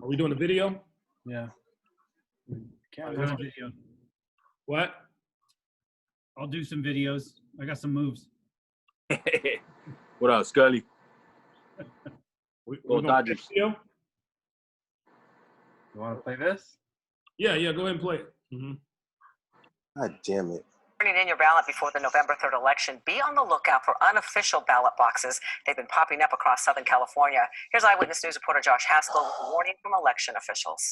Are we doing a video? Yeah. I'll do a video. What? I'll do some videos. I got some moves. What up, Scully? We're Go gonna play Dodgers. a video? You want to play this? Yeah, go ahead and play it. God damn it. Turning in your ballot before the November 3rd election, be on the lookout for unofficial ballot boxes. They've been popping up across Southern California. Here's Eyewitness News reporter Josh Haskell with a warning from election officials.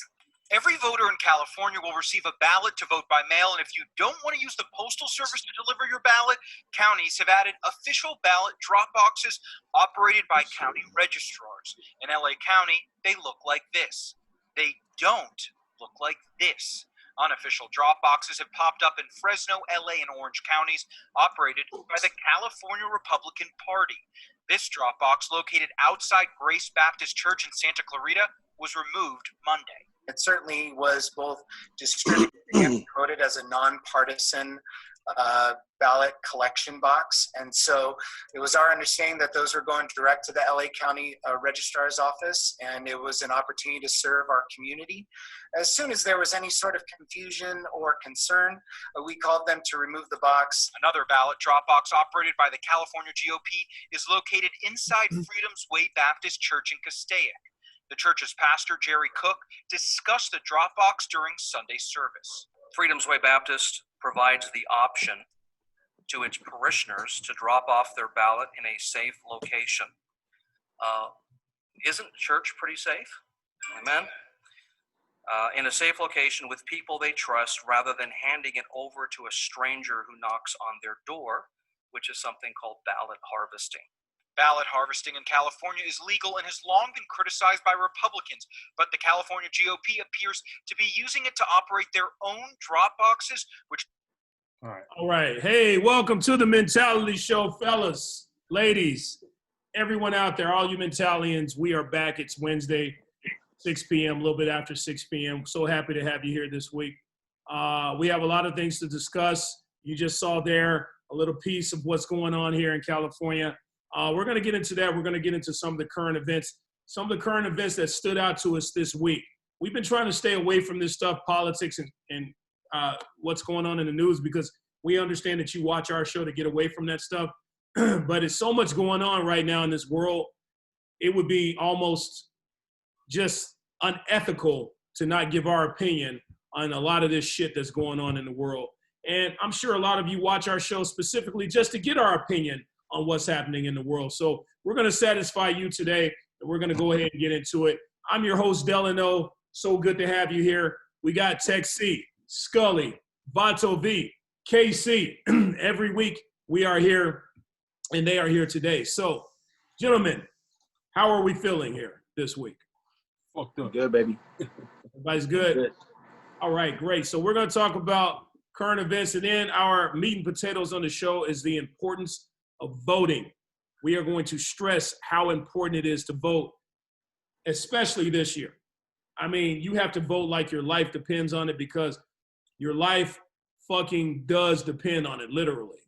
Every voter in California will receive a ballot to vote by mail, and if you don't want to use the Postal Service to deliver your ballot, counties have added official ballot drop boxes operated by county registrars. In LA County, they look like this. They don't look like this. Unofficial drop boxes have popped up in Fresno, LA, and Orange counties, operated by the California Republican Party. This drop box, located outside Grace Baptist Church in Santa Clarita, was removed Monday. It certainly was both distributed and promoted as a nonpartisan ballot collection box. And so it was our understanding that those were going direct to the LA County Registrar's Office, and it was an opportunity to serve our community. As soon as there was any sort of confusion or concern, we called them to remove the box. Another ballot drop box operated by the California GOP is located inside Freedom's Way Baptist Church in Castaic. The church's pastor, Jerry Cook, discussed the drop box during Sunday service. Freedom's Way Baptist provides the option to its parishioners to drop off their ballot in a safe location. Isn't church pretty safe? Amen? In a safe location with people they trust, rather than handing it over to a stranger who knocks on their door, which is something called ballot harvesting. Ballot harvesting in California is legal and has long been criticized by Republicans, but the California GOP appears to be using it to operate their own drop boxes, which... All right. Hey, welcome to the Mentality Show, fellas, ladies, everyone out there, all you Mentalians. We are back. It's Wednesday, 6 p.m., a little bit after 6 p.m. So happy to have you here this week. We have a lot of things to discuss. You just saw there a little piece of what's going on here in California. We're going to get into that. We're going to get into some of the current events that stood out to us this week. We've been trying to stay away from this stuff, politics and what's going on in the news, because we understand that you watch our show to get away from that stuff. But it's so much going on right now in this world. It would be almost just unethical to not give our opinion on a lot of this shit that's going on in the world. And I'm sure a lot of you watch our show specifically just to get our opinion on what's happening in the world. So we're going to satisfy you today, and we're going to go ahead and get into it. I'm your host, Delano. So good to have you here. We got Tech C, Scully, Vato V, KC. Every week we are here, and they are here today. So, gentlemen, how are we feeling here this week? Fucked up. Good, baby. Everybody's good? Good. All right, great. So we're going to talk about current events, and then our meat and potatoes on the show is the importance of voting. We are going to stress how important it is to vote, especially this year. I mean, you have to vote like your life depends on it, because your life fucking does depend on it, literally.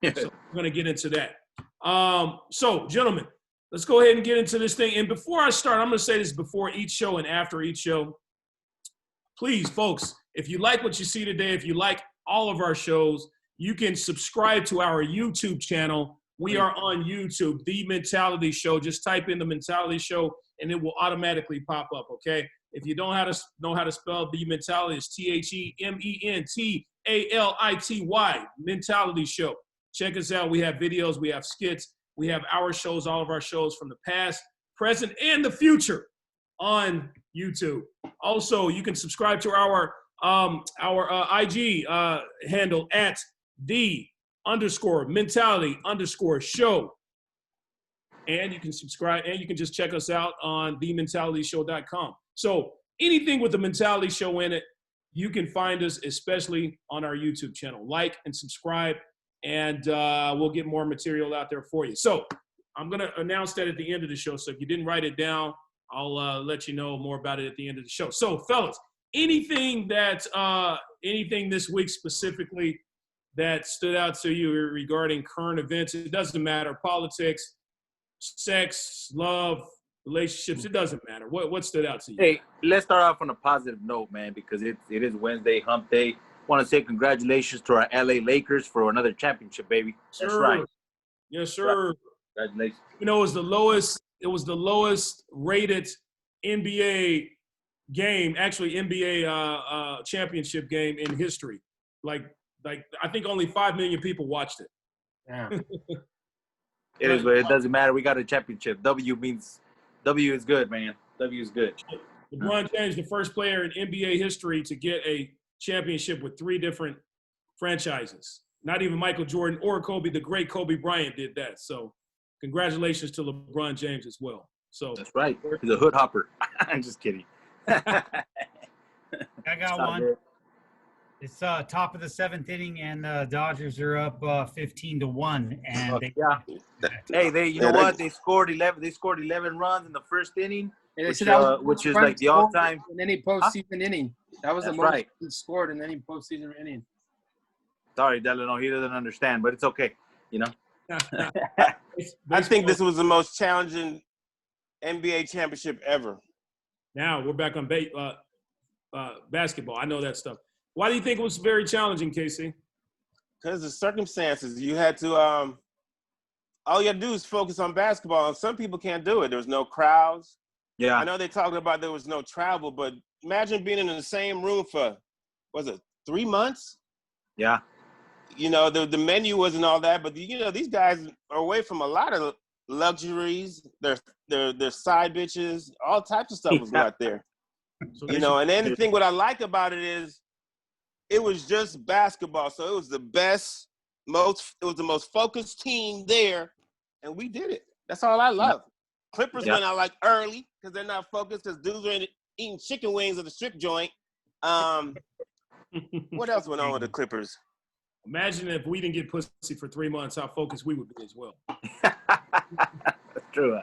So we're going to get into that. So, gentlemen, let's go ahead and get into this thing. And before I start, I'm going to say this before each show and after each show. Please, folks, if you like what you see today, if you like all of our shows, you can subscribe to our YouTube channel. We are on YouTube, The Mentality Show. Just type in The Mentality Show, and it will automatically pop up, okay? If you don't know how to spell The Mentality, it's TheMentality, Mentality Show. Check us out. We have videos. We have skits. We have our shows, all of our shows from the past, present, and the future on YouTube. Also, you can subscribe to our IG handle at _mentality_show. And you can subscribe, and you can just check us out on thementalityshow.com. So anything with the Mentality Show in it, you can find us, especially on our YouTube channel. Like and subscribe, and we'll get more material out there for you. So I'm going to announce that at the end of the show. So if you didn't write it down, I'll let you know more about it at the end of the show. So, fellas, anything this week specifically that stood out to you regarding current events? It doesn't matter. Politics, sex, love, relationships. It doesn't matter. What stood out to you? Hey, let's start off on a positive note, man, because it is Wednesday, hump day. Want to say congratulations to our LA Lakers for another championship, baby. That's Sure. right. Yes, sir. Congratulations. You know, it was the lowest rated NBA game, actually NBA championship game in history. Like I think only 5 million people watched it. Yeah. It is, but it doesn't matter. We got a championship. W is good, man. W is good. LeBron James, the first player in NBA history to get a championship with 3 different franchises. Not even Michael Jordan or Kobe, the great Kobe Bryant did that. So congratulations to LeBron James as well. So That's right. He's a hood hopper. I'm just kidding. I got Stop one. it. It's top of the 7th inning, and Dodgers are up 15-1. And Hey, you know what? They scored 11. They scored 11 runs in the first inning, And they which, said that was which is runs like the all-time. in any postseason inning. That was That's the most right. scored in any postseason inning. Sorry, Delano, he doesn't understand, but it's okay. You know. I think this was the most challenging NBA championship ever. Now we're back on basketball. I know that stuff. Why do you think it was very challenging, Casey? Because the circumstances, you had to, all you had to do is focus on basketball. And some people can't do it. There was no crowds. Yeah. I know they're talking about there was no travel, but imagine being in the same room for, was it 3 months? Yeah. You know, the menu wasn't all that, but you know, these guys are away from a lot of luxuries. Their side bitches, all types of stuff was not there. So You know, and then the thing what I like about it is it was just basketball. So it was the best, it was the most focused team there, and we did it. That's all I love. Clippers went out like early because they're not focused because dudes are eating chicken wings at the strip joint. What else went on with the Clippers? Imagine if we didn't get pussy for 3 months, how focused we would be as well. That's true.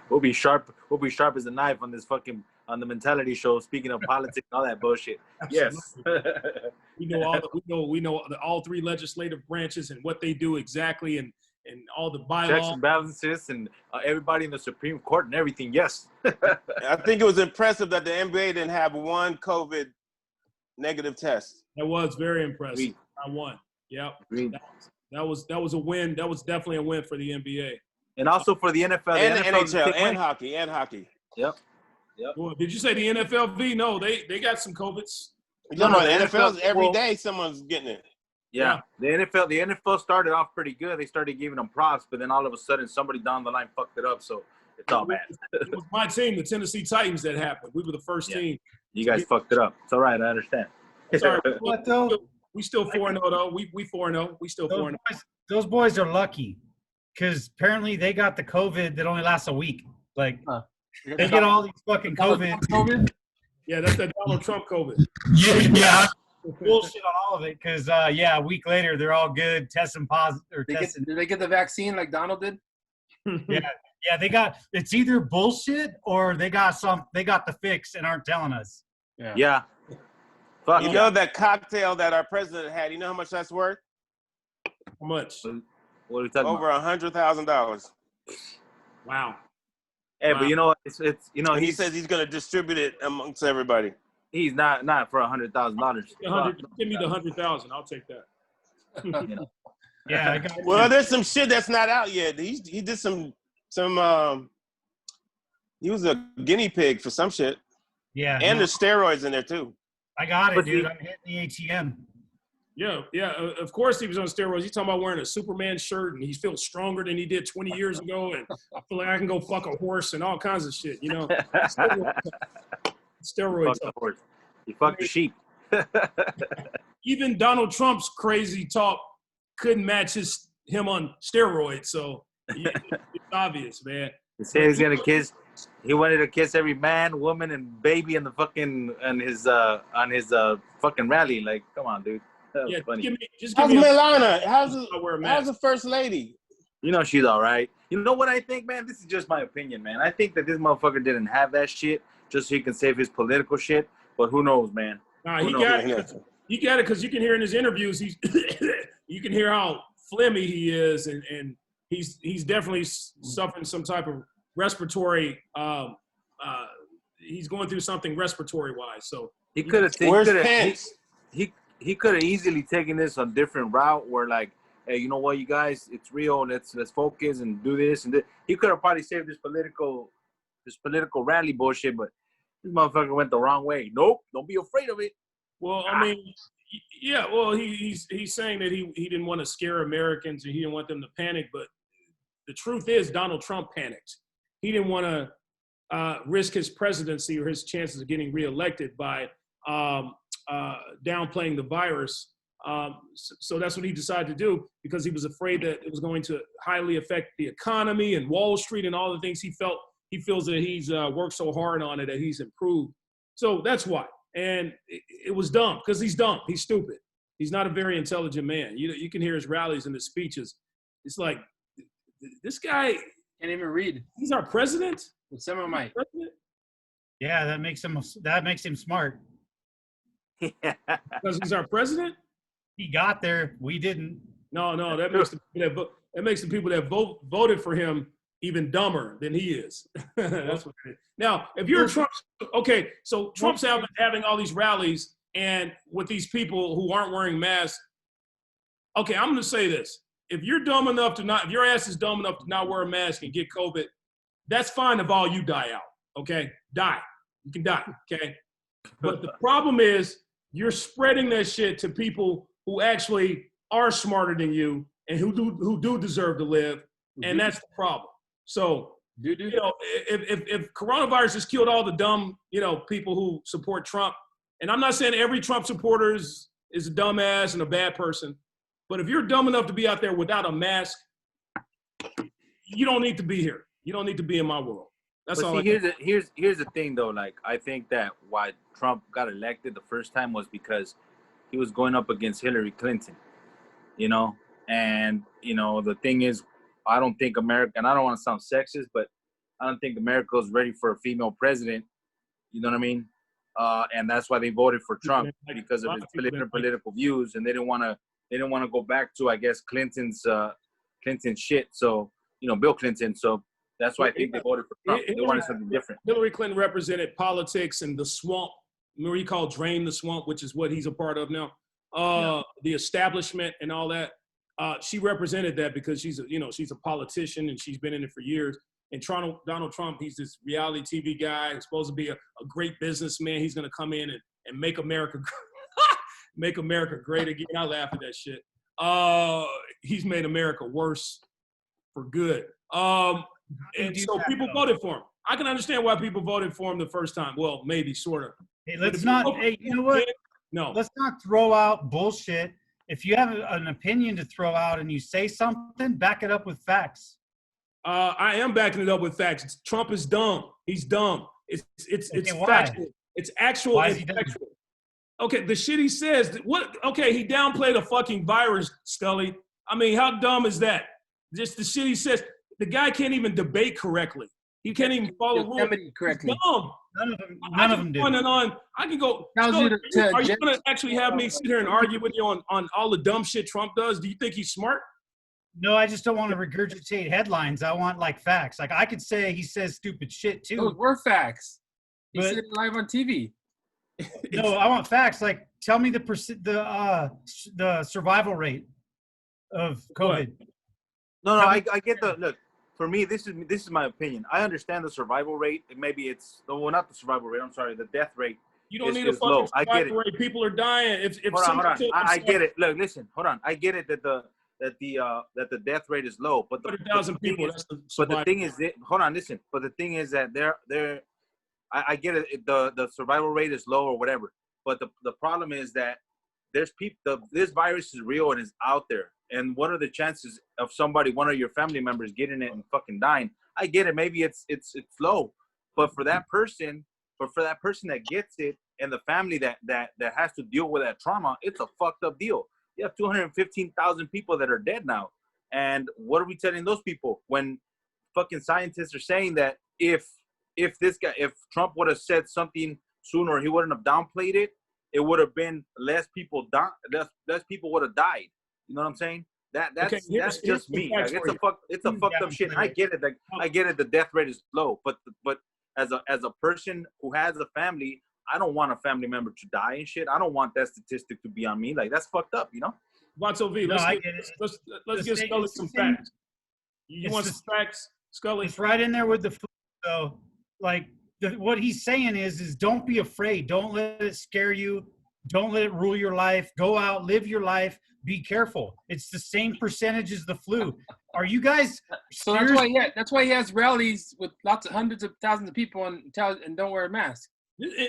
We'll be sharp. We'll be sharp as a knife on the mentality show. Speaking of politics and all that bullshit. Yes. We know all 3 legislative branches and what they do exactly, and all the bylaws. Checks and balances and everybody in the Supreme Court and everything. Yes. I think it was impressive that the NBA didn't have one COVID negative test. That was very impressive. Agreed. I won. Yep. Agreed. That was a win. That was definitely a win for the NBA. And also for the NFL. And the NFL NHL and hockey. Yep. Well, did you say the NFLV? No, they got some COVIDs. No, the NFL NFL's every day someone's getting it. Yeah. The NFL started off pretty good. They started giving them props, but then all of a sudden somebody down the line fucked it up. So it's all bad. It was my team, the Tennessee Titans, that happened. We were the first team. You guys fucked it up. It's all right. I understand. Sorry. What though? We still 4-0 though. We 4-0. We still 4-0. Those boys are lucky because apparently they got the COVID that only lasts a week. Like they get all these fucking COVID. Yeah, that's that Donald Trump COVID. Yeah. Bullshit on all of it because a week later they're all good, testing positive or testing. Did they get the vaccine like Donald did? Yeah, they got it's either bullshit or they got the fix and aren't telling us. Yeah. Fuck You know that cocktail that our president had, you know how much that's worth? How much? What are we talking Over $100,000. Wow. Hey, but you know, it's And he says he's going to distribute it amongst everybody. he's not for $100,000. Give me the 100,000. I'll take that. Yeah, I got Well, there's some shit that's not out yet. He did some he was a guinea pig for some shit. Yeah. And there's steroids in there too. I got it, dude. I'm hitting the ATM. Yeah. Of course he was on steroids. He's talking about wearing a Superman shirt and he feels stronger than he did 20 years ago. And I feel like I can go fuck a horse and all kinds of shit, you know. Steroids. You fucked the sheep. Even Donald Trump's crazy talk couldn't match him on steroids. So it's obvious, man. He said he's gonna kiss. He wanted to kiss every man, woman, and baby in the fucking on his fucking rally. Like, come on, dude. That was funny. How's Melania? How's the first lady? You know she's all right. You know what I think, man? This is just my opinion, man. I think that this motherfucker didn't have that shit just so he can save his political shit. But who knows, man? Nah, he got it because you can hear in his interviews. You can hear how phlegmy he is, and he's definitely suffering some type of respiratory. He's going through something respiratory wise. So he could have Where's taken Pence? he could have easily taken this a different route where like, hey, you know what, you guys, it's real. Let's focus and do this and this. He could have probably saved this political rally bullshit, but this motherfucker went the wrong way. Nope, don't be afraid of it. Well, I mean, yeah. Well, he's saying that he didn't want to scare Americans and he didn't want them to panic. But the truth is, Donald Trump panicked. He didn't want to risk his presidency or his chances of getting reelected by downplaying the virus. So that's what he decided to do because he was afraid that it was going to highly affect the economy and Wall Street and all the things he feels that he's worked so hard on it that he's improved. So that's why. And it was dumb because he's dumb. He's stupid. He's not a very intelligent man. You can hear his rallies and his speeches. It's like, this guy Can't even read. He's our president? With some of my. Yeah, that makes him smart. Because he's our president? He got there. We didn't. No, that makes the people that voted for him even dumber than he is. That's what it is. Now, if you're Trump, okay, so Trump's having all these rallies and with these people who aren't wearing masks. Okay, I'm going to say this. If you're dumb enough to not, if your ass is dumb enough to not wear a mask and get COVID, that's fine if all you die out, okay? Die. You can die, okay? But the problem is you're spreading that shit to people who actually are smarter than you and who do deserve to live, and that's the problem. So, you know, if coronavirus has killed all the dumb, people who support Trump, and I'm not saying every Trump supporter is a dumbass and a bad person, but if you're dumb enough to be out there without a mask, you don't need to be here. You don't need to be in my world. That's all. Here's the thing though. Like, I think that why Trump got elected the first time was because he was going up against Hillary Clinton, and the thing is, I don't think America, and I don't want to sound sexist, but I don't think America is ready for a female president. You know what I mean? And that's why they voted for Trump, because of his political views, and they didn't want to go back to, I guess, Clinton's shit. So, Bill Clinton. So that's why I think they voted for Trump. They wanted something different. Hillary Clinton represented politics and the swamp. Remember he called Drain the Swamp, which is what he's a part of now. The establishment and all that. She represented that because she's a politician and she's been in it for years. And Donald Trump, he's this reality TV guy. He's supposed to be a great businessman. He's going to come in and make America make America great again. I laugh at that shit. He's made America worse for good. And so people voted for him. I can understand why people voted for him the first time. Well, maybe, sort of. Hey, you know what? No. Let's not throw out bullshit. If you have an opinion to throw out and you say something, back it up with facts. I am backing it up with facts. Trump is dumb. He's dumb. It's factual. It's actual. Why is he dumb? Okay, the shit he says. Okay, he downplayed a fucking virus, Scully. I mean, how dumb is that? Just the shit he says. The guy can't even debate correctly. He can't even follow rules. Correctly. Dumb. None of them did. I can go. Scully, are you going to actually have me sit here and argue with you on all the dumb shit Trump does? Do you think he's smart? No, I just don't want to regurgitate headlines. I want facts. Like, I could say he says stupid shit too. Those were facts. He But- said it live on TV. No, I want facts. Like, tell me the survival rate of COVID. No, I get the look. For me, this is my opinion. I understand the survival rate. Maybe it's not the survival rate. I'm sorry, the death rate. You don't need a fucking low. I get it. rate. People are dying. Hold on. I get it. Look, listen. Hold on. I get it that the death rate is low, but 100,000 people. But the thing is, hold on, listen. But the thing is that I get it. The survival rate is low or whatever. But the problem is that there's people. This virus is real and is out there. And what are the chances of one of your family members getting it and fucking dying? I get it. Maybe it's low, but for that person that gets it and the family that has to deal with that trauma, it's a fucked up deal. You have 215,000 people that are dead now. And what are we telling those people when fucking scientists are saying that if Trump would have said something sooner, he wouldn't have downplayed it, it would have been less people would have died. You know what I'm saying? That's Okay, here's just some me. facts Like, for you. it's a fucked up shit. I get it. Like, I get it. The death rate is low, but as a person who has a family, I don't want a family member to die and shit. I don't want that statistic to be on me. Like, that's fucked up, you know? Vato V, No, let's I get, get it. let's The get same- Scully it's the some same- facts. You it's want the- some facts, Scully? It's right in there with the flu. So, like, what he's saying is don't be afraid. Don't let it scare you. Don't let it rule your life. Go out, live your life. Be careful. It's the same percentage as the flu. Are you guys So that's why he has rallies with hundreds of thousands of people and don't wear a mask.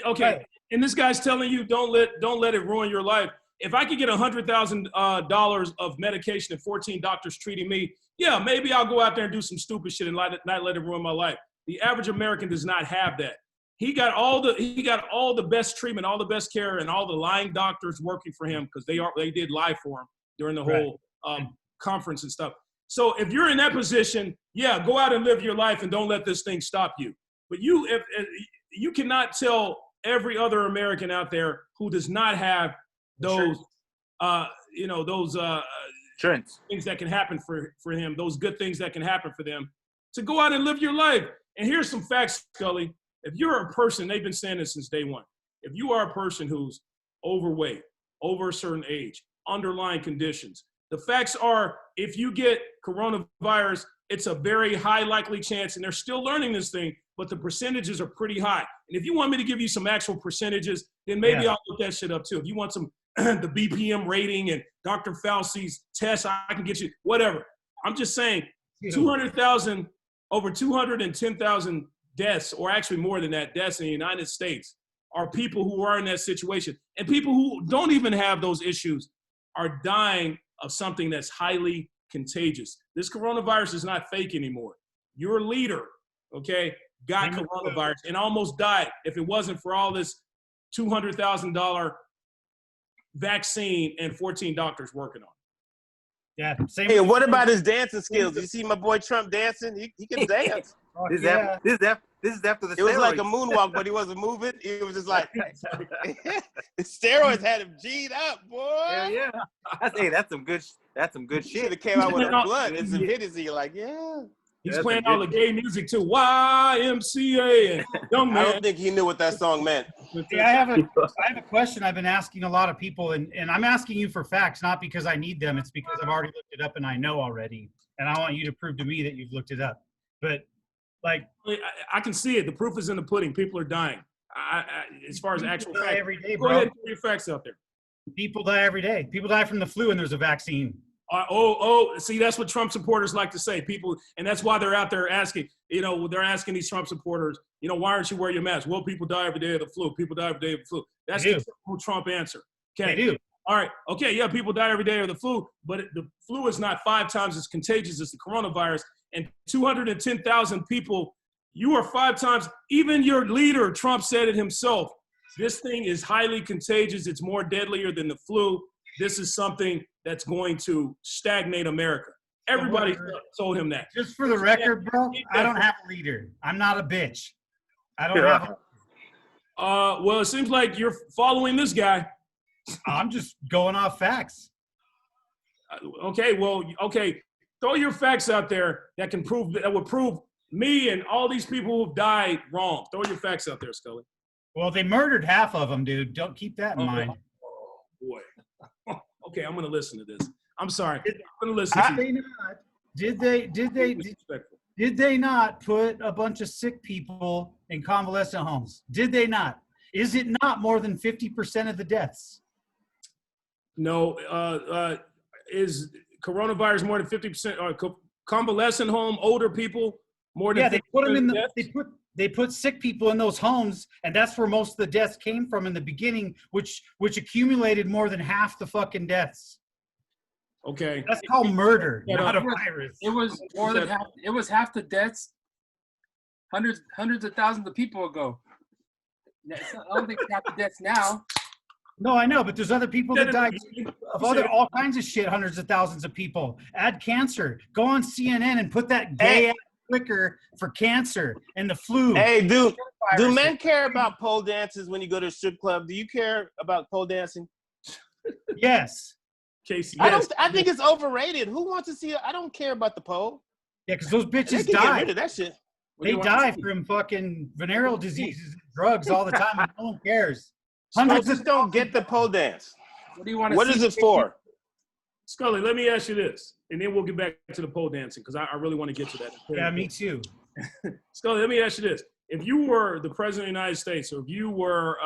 Okay, Right. and this guy's telling you don't let it ruin your life. If I could get $100,000 of medication and 14 doctors treating me, yeah, maybe I'll go out there and do some stupid shit and not let it ruin my life. The average American does not have that. He got all the best treatment, all the best care, and all the lying doctors working for him because they did lie for him during the whole conference and stuff. So if you're in that position, yeah, go out and live your life and don't let this thing stop you. But if you cannot tell every other American out there who does not have those, Insurance. things that can happen for him, those good things that can happen for them, to go out and live your life. And here's some facts, Scully. If you're a person, they've been saying this since day one. If you are a person who's overweight, over a certain age, underlying conditions, the facts are if you get coronavirus, it's a very high likely chance, and they're still learning this thing, but the percentages are pretty high. And if you want me to give you some actual percentages, then maybe I'll look that shit up too. If you want some the BPM rating and Dr. Fauci's test, I can get you whatever. I'm just saying 200,000, over 210,000 deaths, or actually more than that, deaths in the United States are people who are in that situation. And people who don't even have those issues are dying of something that's highly contagious. This coronavirus is not fake anymore. Your leader, okay, got coronavirus and almost died if it wasn't for all this $200,000 vaccine and 14 doctors working on it. Yeah. Same. Hey, what about his dancing skills? You see my boy Trump dancing? He can dance. This is after the It was like a steroids. moonwalk, but he wasn't moving. It was just like the steroids had him G'd up, boy. Yeah. That's some good Should shit. have came out with a blunt and some hitties. You're like, yeah. He's That's playing some all the good gay music too. YMCA and Young I Man. don't think he knew what that song meant. Hey, I have a question I've been asking a lot of people, and I'm asking you for facts, not because I need them. It's because I've already looked it up and I know already, and I want you to prove to me that you've looked it up. But like, I can see it. The proof is in the pudding. People are dying. As far as actual people die facts, every day, go bro. ahead and throw your facts out there. People die every day. People die from the flu, and there's a vaccine. See, that's what Trump supporters like to say. People, and that's why they're out there asking. They're asking these Trump supporters, why aren't you wearing your mask? Well, people die every day of the flu. People die every day of the flu. That's the typical Trump answer. Okay. They do. All right. Okay. Yeah, people die every day of the flu, but the flu is not 5 times as contagious as the coronavirus. And 210,000 people, you are 5 times. Even your leader, Trump, said it himself. This thing is highly contagious. It's more deadlier than the flu. This is something that's going to stagnate America. Everybody told him that. Just for the record, bro, I don't have a leader. I'm not a bitch. I don't have a Well, it seems like you're following this guy. I'm just going off facts. Okay, throw your facts out there that would prove me and all these people who've died wrong. Throw your facts out there, Scully. Well, they murdered half of them, dude. Don't keep that in mind. Oh, boy. Okay, I'm going to listen to this. I'm sorry. I'm going to listen to you. Did they not put a bunch of sick people in convalescent homes? Did they not? Is it not more than 50% of the deaths? No. Is coronavirus more than 50%? Convalescent home, older people, more than 50%? Yeah, they put them in the they put sick people in those homes, and that's where most of the deaths came from in the beginning, which accumulated more than half the fucking deaths. Okay. That's called murder, not a virus. It was more than half. It was half the deaths hundreds of thousands of people ago. I don't think it's half the deaths now. No, I know, but there's other people that died of all kinds of shit, hundreds of thousands of people. Add cancer. Go on CNN and put that gay flicker for cancer and the flu. Hey, do men care about pole dances when you go to a strip club? Do you care about pole dancing? Yes. Casey, I yes. don't. I think it's overrated. Who wants to see it? I don't care about the poll. Yeah, because those They bitches can get die. rid of that shit. What do They you want to die see? from fucking venereal diseases and drugs all the time, and no one cares. So Hundreds just of don't get the pole dance. What do you want to What see? is it for? Scully, let me ask you this, and then we'll get back to the pole dancing because I really want to get to that. Yeah, me too. Scully, let me ask you this. If you were the president of the United States, or if you were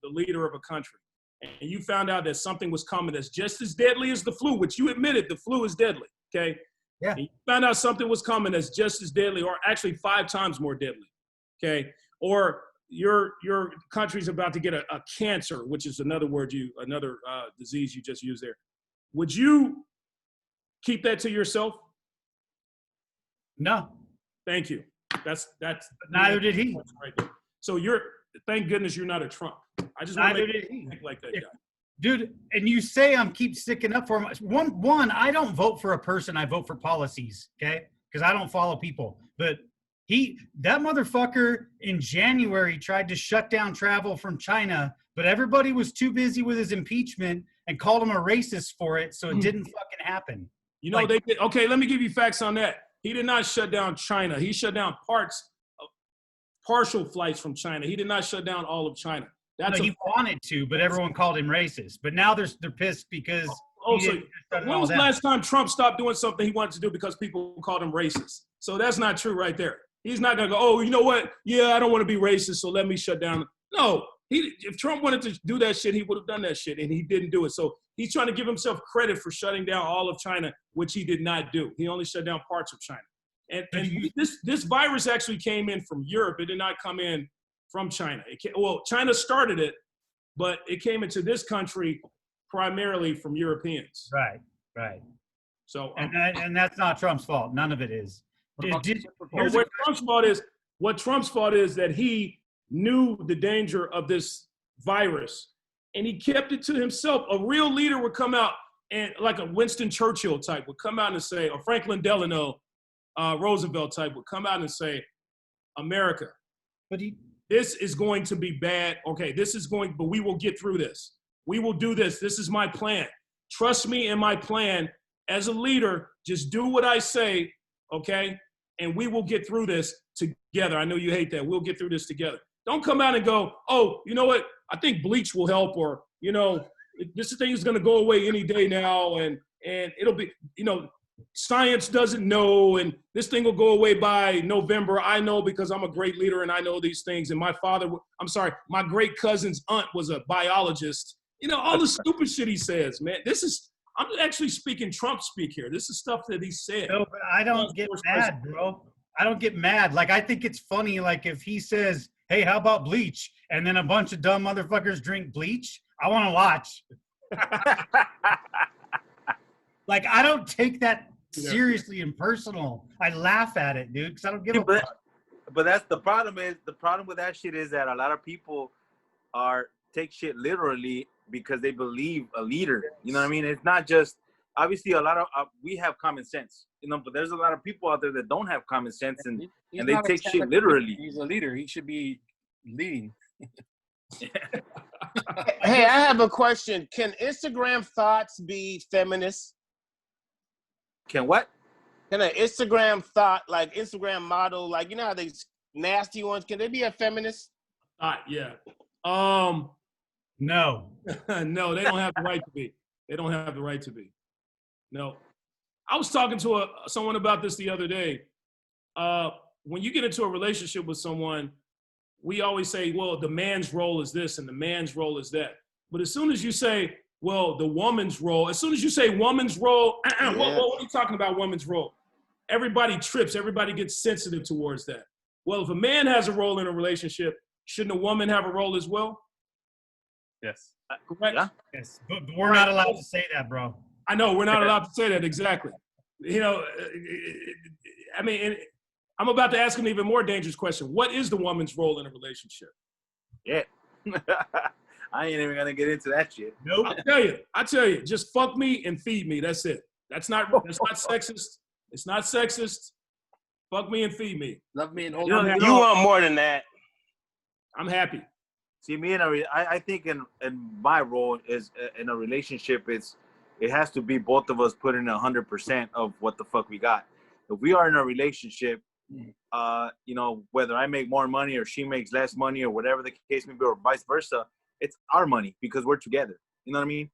the leader of a country, and you found out that something was coming that's just as deadly as the flu, which you admitted the flu is deadly, okay? Yeah. And you found out something was coming that's just as deadly, or actually 5 times more deadly, okay? Or your country's about to get a cancer, which is another disease you just used there. Would you keep that to yourself? No. Thank you. That's Neither did he. right there. So thank goodness you're not a Trump. I just want to make you think like that guy. Dude, and you say I'm keep sticking up for him. One, I don't vote for a person. I vote for policies, okay? Because I don't follow people. But that motherfucker in January tried to shut down travel from China, but everybody was too busy with his impeachment and called him a racist for it, so it didn't fucking happen. You know, they did. Okay, let me give you facts on that. He did not shut down China. He shut down partial flights from China. He did not shut down all of China. He wanted to, but everyone called him racist. But now they're pissed because when was the last time Trump stopped doing something he wanted to do because people called him racist? So that's not true right there. He's not going to go, oh, you know what? Yeah, I don't want to be racist, so let me shut down. No, if Trump wanted to do that shit, he would have done that shit, and he didn't do it. So he's trying to give himself credit for shutting down all of China, which he did not do. He only shut down parts of China. And this virus actually came in from Europe. It did not come in from China. China started it, but it came into this country primarily from Europeans. Right. So and that's not Trump's fault. None of it is. What Trump's fault is that he knew the danger of this virus and he kept it to himself. A real leader would come out and like a Winston Churchill type would come out and say, or Franklin Delano Roosevelt type would come out and say, America, this is going to be bad. Okay, but we will get through this. We will do this. This is my plan. Trust me in my plan. As a leader, just do what I say, okay? And we will get through this together. I know you hate that. We'll get through this together. Don't come out and go, oh, you know what? I think bleach will help, or, you know, this thing is going to go away any day now, and it'll be, you know, science doesn't know, and this thing will go away by November. I know because I'm a great leader and I know these things. And my great cousin's aunt was a biologist. You know, all the stupid shit he says, man. I'm actually speaking Trump speak here. This is stuff that he said. No, but I don't get mad, bro. I don't get mad. Like, I think it's funny, like, if he says, hey, how about bleach? And then a bunch of dumb motherfuckers drink bleach, I want to watch. Like, I don't take that seriously and personal. I laugh at it, dude, because I don't give a fuck. But that's the problem with that shit is that a lot of people take shit literally because they believe a leader. You know what I mean? It's not just, obviously a lot of, we have common sense, you know, but there's a lot of people out there that don't have common sense and they take shit literally. He's a leader. He should be leading. Hey, I have a question. Can Instagram thoughts be feminist? Can what? Can an Instagram thought, like Instagram model, like, you know how these nasty ones, can they be a feminist? Yeah. No. No, they don't have the right to be. They don't have the right to be. No. I was talking to someone about this the other day. When you get into a relationship with someone, we always say, well, the man's role is this and the man's role is that. But as soon as you say, well, the woman's role, as soon as you say woman's role, what are you talking about, woman's role? Everybody trips. Everybody gets sensitive towards that. Well, if a man has a role in a relationship, shouldn't a woman have a role as well? Yes. Correct? Yeah. Yes, but we're not allowed to say that, bro. I know, we're not allowed to say that, exactly. You know, I mean, I'm about to ask an even more dangerous question. What is the woman's role in a relationship? Yeah. I ain't even gonna get into that shit. Nope. I tell you, just fuck me and feed me. That's it. That's not sexist. It's not sexist. Fuck me and feed me. Love me and hold You on. want more than that. I'm happy. See, me I think in my role is in a relationship, it's it has to be both of us putting 100% of what the fuck we got. If we are in a relationship, you know, whether I make more money or she makes less money or whatever the case may be, or vice versa, it's our money because we're together. You know what I mean?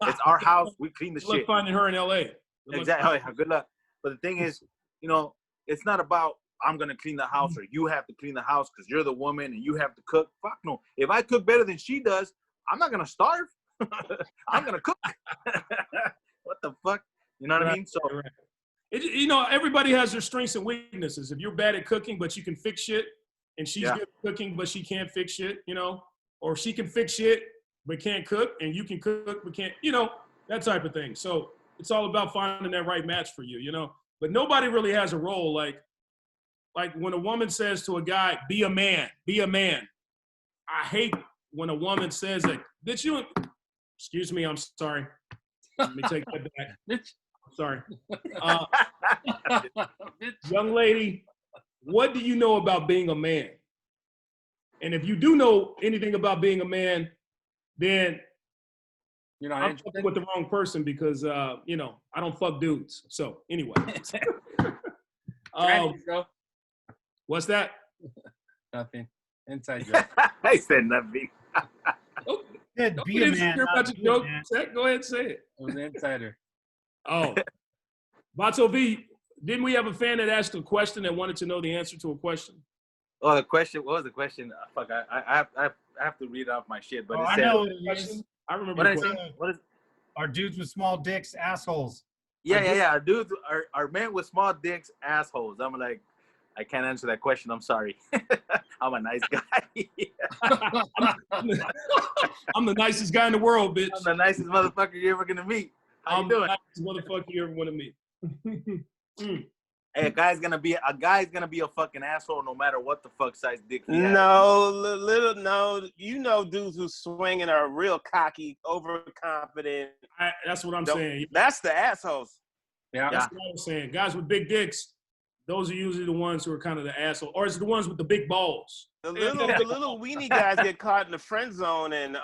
It's our house. We clean the Good luck shit. finding her in L.A. Exactly. Oh, yeah, good luck. But the thing is, you know, it's not about I'm going to clean the house or you have to clean the house because you're the woman and you have to cook. Fuck no. If I cook better than she does, I'm not going to starve. I'm going to cook. What the fuck? You know what I mean? So, you know, everybody has their strengths and weaknesses. If you're bad at cooking, but you can fix shit, and she's good at cooking, but she can't fix shit, you know, or she can fix shit, but can't cook, and you can cook, but can't, you know, that type of thing. So it's all about finding that right match for you, you know. But nobody really has a role. Like when a woman says to a guy, be a man, be a man. I hate when a woman says that. Did you, excuse me, I'm sorry. Let me take that back. I'm sorry. Young lady, what do you know about being a man? And if you do know anything about being a man, then I'm fucking with the wrong person because, you know, I don't fuck dudes. So anyway. What's that? Nothing. Inside joke. I said nothing. Said be a man. About your joke. Go ahead and say it. It was an insider. Oh. Vato V, didn't we have a fan that asked a question that wanted to know the answer to a question? Oh, the question, what was the question? Fuck, I have to read off my shit, but it I said, know what it is. I remember what the I question. say? What is? Are dudes with small dicks assholes? Yeah. Our dudes are men with small dicks assholes. I'm like, I can't answer that question. I'm sorry. I'm a nice guy. I'm the nicest guy in the world, bitch. I'm the nicest motherfucker you're ever gonna meet. How you doing? The nicest motherfucker you ever want to meet. Hey, a guy's gonna be a fucking asshole no matter what the fuck size dick he has. No, you know dudes who swinging are real cocky, overconfident. That's what I'm saying. That's the assholes. Yeah. That's what I'm saying. Guys with big dicks, those are usually the ones who are kind of the asshole. Or it's the ones with the big balls. The little weenie guys get caught in the friend zone and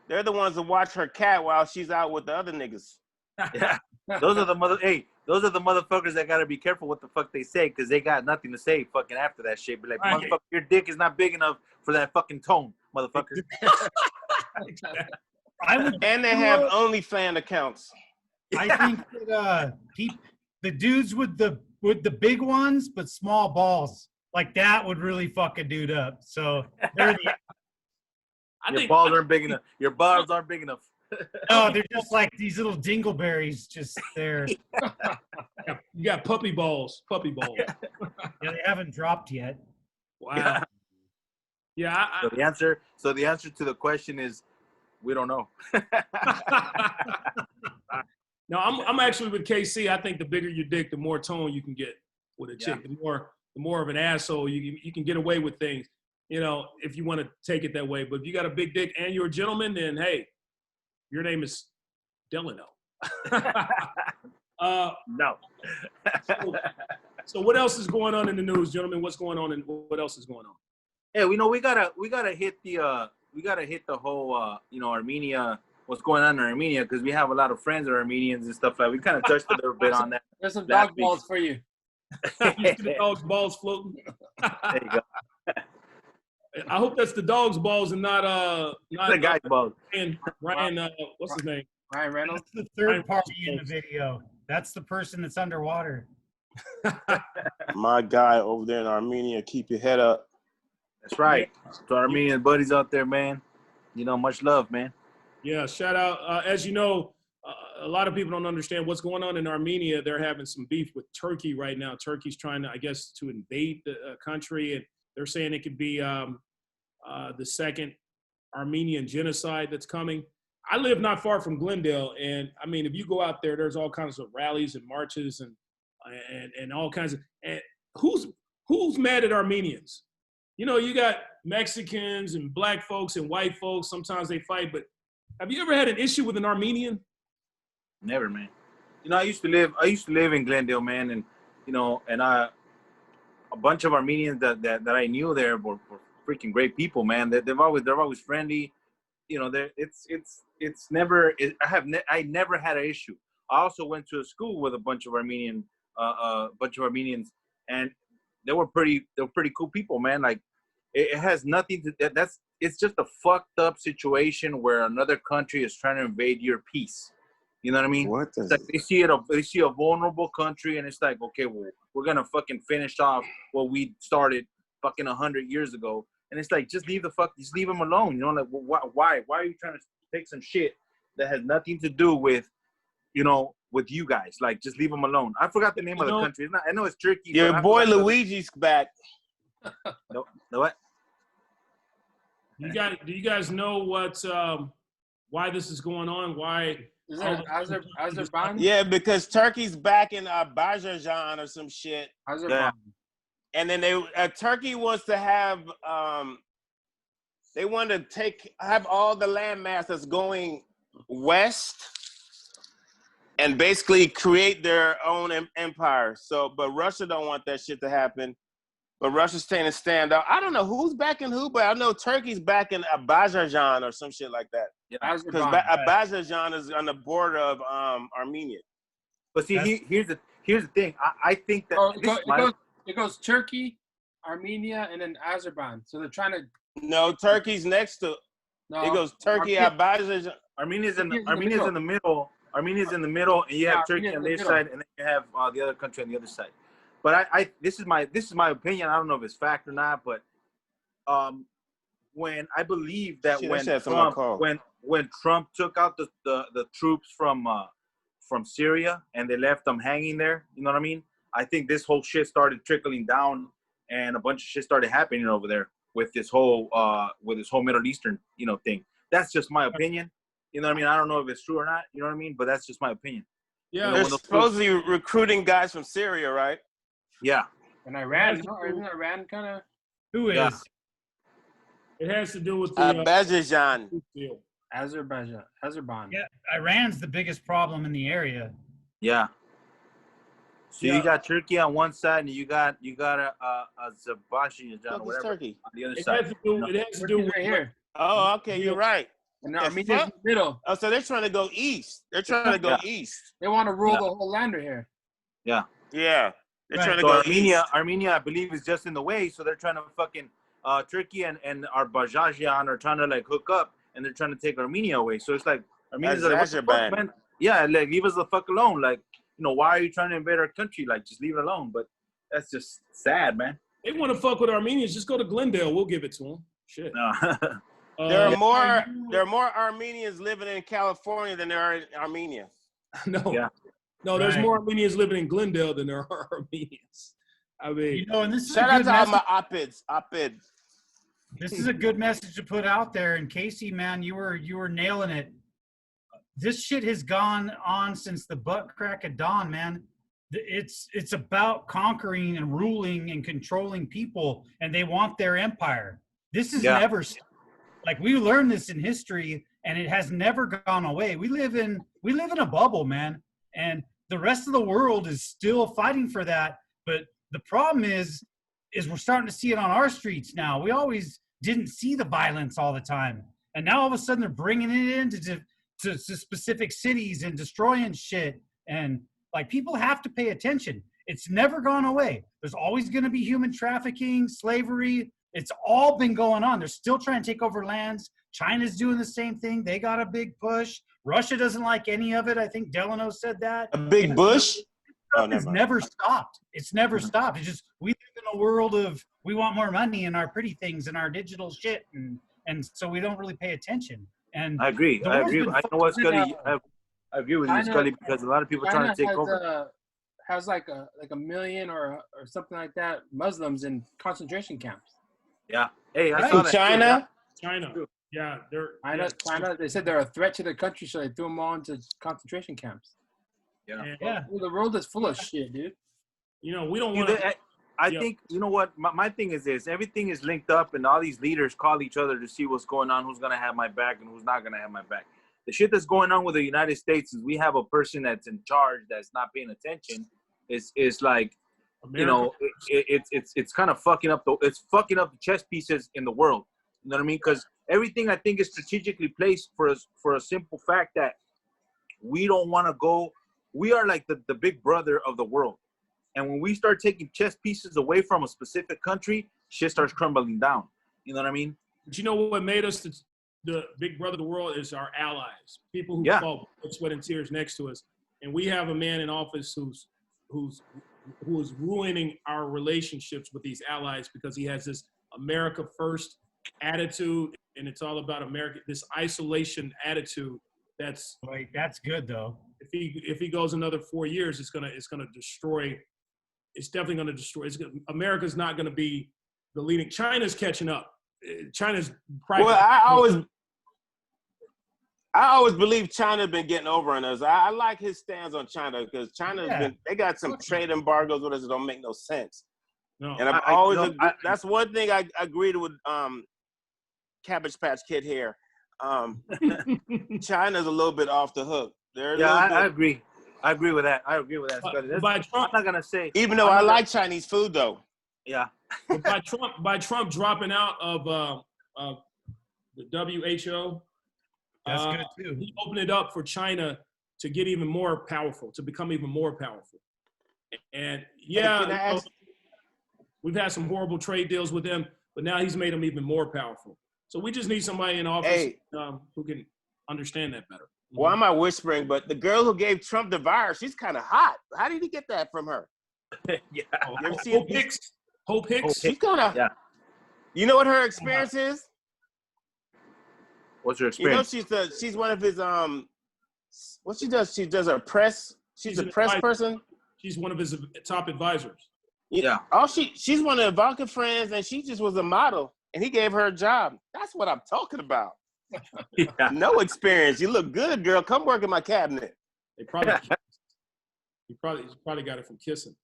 they're the ones that watch her cat while she's out with the other niggas. Yeah. Those are the motherfuckers that gotta be careful what the fuck they say because they got nothing to say fucking after that shit. Be like, motherfucker, your dick is not big enough for that fucking tone, motherfucker. And they have OnlyFans accounts. I think that the dudes with the big ones but small balls, like that would really fuck a dude up. So they're your balls aren't big enough. Your balls aren't big enough. No, they're just like these little dingleberries just there. You got puppy balls. Yeah, they haven't dropped yet. Wow. Yeah. So the answer to the question is, we don't know. No, I'm actually with KC. I think the bigger your dick, the more tone you can get with a chick. The more of an asshole you can get away with things. You know, if you want to take it that way. But if you got a big dick and you're a gentleman, then hey, your name is Delano. No. So what else is going on in the news, gentlemen? What's going on and what else is going on? Hey, we gotta hit the whole Armenia. What's going on in Armenia? Because we have a lot of friends that are Armenians and stuff like. We kind of touched a little bit on that. There's some dog balls for you. You see the dog's balls floating? There you go. I hope that's the dog's balls and not the guy's balls. Ryan, what's his name? Ryan Reynolds. That's the third party in the video. That's the person that's underwater. My guy over there in Armenia, keep your head up. That's right. To our Armenian buddies out there, man. You know, much love, man. Yeah, shout out. As you know, a lot of people don't understand what's going on in Armenia. They're having some beef with Turkey right now. Turkey's trying to, I guess, to invade the country, and they're saying it could be the second Armenian genocide that's coming. I live not far from Glendale, and I mean, if you go out there, there's all kinds of rallies and marches and all kinds of. And who's mad at Armenians? You know, you got Mexicans and black folks and white folks. Sometimes they fight, but have you ever had an issue with an Armenian? Never, man. You know, I used to live in Glendale, man, and you know, and a bunch of Armenians that I knew there were freaking great people, man. They're always friendly. you know, it's never. I never had an issue. I also went to a school with a bunch of Armenians, and they were pretty cool people, man. Like, it has nothing to. It's just a fucked up situation where another country is trying to invade your peace. You know what I mean? What It's like they see a vulnerable country, and it's like, okay, well, we're gonna fucking finish off what we started fucking 100 years ago. And it's like, just leave them alone. You know, like, why are you trying to take some shit that has nothing to do with, you know, with you guys? Like, just leave them alone. I forgot the name of the country. I know it's Turkey. Your boy Luigi's back. No, what? Do you guys know why this is going on? Why? Is it Azerbaijan? Yeah, because Turkey's backing Azerbaijan or some shit. Azerbaijan. And then Turkey wants to have they want to have all the landmass that's going west and basically create their own empire. So, but Russia don't want that shit to happen. But Russia's staying to stand up. I don't know who's backing who, but I know Turkey's backing Azerbaijan or some shit like that. Because Azerbaijan is on the border of Armenia. But see, here's the thing. I think that it goes Turkey, Armenia, and then Azerbaijan. So they're trying to. No, Turkey's next to. No, it goes Turkey, Azerbaijan. Armenia's in the middle. Armenia's in the middle, and you have Turkey on this side, and then you have the other country on the other side. But this is my opinion. I don't know if it's fact or not, but when I believe that when Trump took out the troops from Syria and they left them hanging there, you know what I mean? I think this whole shit started trickling down, and a bunch of shit started happening over there with this whole Middle Eastern, you know, thing. That's just my opinion. You know what I mean? I don't know if it's true or not. You know what I mean? But that's just my opinion. Yeah, they're supposedly recruiting guys from Syria, right? Yeah. And Iran, isn't Iran kind of? Who is? Yeah. It has to do with the Azerbaijan. Yeah, Iran's the biggest problem in the area. Yeah. So you got Turkey on one side, and you got Azerbaijan or whatever Turkey on the other side. It has to do with right here. Oh, okay, you're right. And Armenia's in the middle. Oh, so they're trying to go east. They're trying to go east. They want to rule the whole land right here. Yeah. Yeah. They're trying to go Armenia, east. Armenia, I believe, is just in the way, so they're trying to fucking Turkey and Azerbaijan are trying to like hook up, and they're trying to take Armenia away. So it's like Armenia's like, what the fuck, man? Yeah, like, leave us the fuck alone. Like, you know, why are you trying to invade our country? Like, just leave it alone. But that's just sad, man. They want to fuck with Armenians. Just go to Glendale. We'll give it to them. Shit. No. There are more Armenians living in California than there are in Armenia. No. Yeah. No, there's more Armenians living in Glendale than there are Armenians. I mean, you know, and this is shout out to all my op-eds. This is a good message to put out there. And Casey, man, you were nailing it. This shit has gone on since the butt crack of dawn, man. It's about conquering and ruling and controlling people, and they want their empire. This is never, like, we learned this in history, and it has never gone away. We live in a bubble, man, and the rest of the world is still fighting for that. But the problem is we're starting to see it on our streets now. We always didn't see the violence all the time, and now all of a sudden they're bringing it into to specific cities and destroying shit. And like, people have to pay attention. It's never gone away. There's always going to be human trafficking, slavery. It's all been going on. They're still trying to take over lands. China's doing the same thing. They got a big push. Russia doesn't like any of it. I think Delano said that. A big push? It's never stopped. It's never stopped. It's just, we live in a world of, we want more money and our pretty things and our digital shit. And so we don't really pay attention. And I agree. I know what Scully. I agree with you, Scully, because a lot of people are trying to take over. Has like a million or something like that Muslims in concentration camps. Yeah. Hey, I saw that. China. Yeah, China. They said they're a threat to the country, so they threw them all into concentration camps. Yeah. Well, the world is full of shit, dude. You know, we don't want to. I think, you know what, my thing is this. Everything is linked up, and all these leaders call each other to see what's going on, who's going to have my back and who's not going to have my back. The shit that's going on with the United States is we have a person that's in charge that's not paying attention. It's like, America. You know, it's kind of fucking up the chess pieces in the world. You know what I mean? Because everything I think is strategically placed for us for a simple fact that we don't want to go. We are like the big brother of the world. And when we start taking chess pieces away from a specific country, shit starts crumbling down. You know what I mean? But you know what made us the big brother of the world is our allies, people who fought blood, sweat, and tears next to us. And we have a man in office who is ruining our relationships with these allies because he has this America first attitude, and it's all about America. This isolation attitude. That's good though. If he goes another 4 years, it's gonna destroy. It's definitely gonna destroy. America's not gonna be the leading. China's catching up. China's well. I always believe China's been getting over on us. I like his stance on China because they got some trade embargoes with us that don't make no sense. No, and that's one thing I agreed with Cabbage Patch Kid here. China's a little bit off the hook. I agree. I agree with that. By Trump, I'm not gonna say. Even though I like Chinese food, though. Yeah. by Trump dropping out of the WHO. That's good too. He opened it up for China to get even more powerful, to become even more powerful. And we've had some horrible trade deals with them, but now he's made them even more powerful. So we just need somebody in office who can understand that better. Well, I'm not whispering, but the girl who gave Trump the virus, she's kind of hot. How did he get that from her? Hope Hicks. She's kind of. Yeah. You know what her experience is? What's her experience? You know, she's one of his what she does? She does a press. She's a press person. She's one of his top advisors. Yeah. Oh, she's one of Ivanka's friends, and she just was a model, and he gave her a job. That's what I'm talking about. No experience. You look good, girl. Come work in my cabinet. He probably got it from kissing.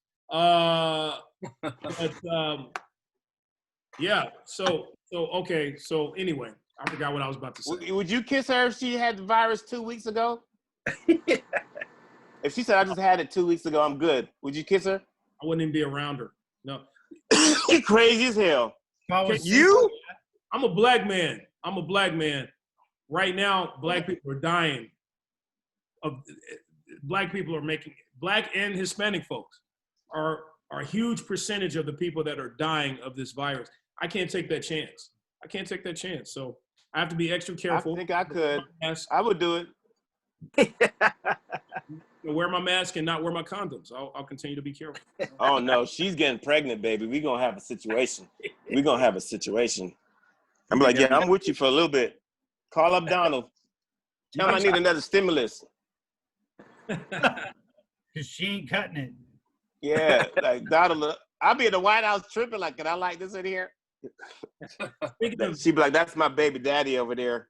Yeah. So okay. So anyway, I forgot what I was about to say. Would you kiss her if she had the virus 2 weeks ago? If she said, I just had it 2 weeks ago, I'm good. Would you kiss her? I wouldn't even be around her. No. You're crazy as hell. You? I'm a black man. Right now, black people are dying. Black and Hispanic folks are a huge percentage of the people that are dying of this virus. I can't take that chance. So I have to be extra careful. I think I could. I would do it. Wear my mask and not wear my condoms. I'll continue to be careful. Oh, no. She's getting pregnant, baby. We're going to have a situation. I'm like, yeah, I'm with you for a little bit. Call up Donald. Tell him I need another stimulus. Because she ain't cutting it. Yeah, like Donald. I'll be in the White House tripping like, can I like this in here? She'd be like, that's my baby daddy over there.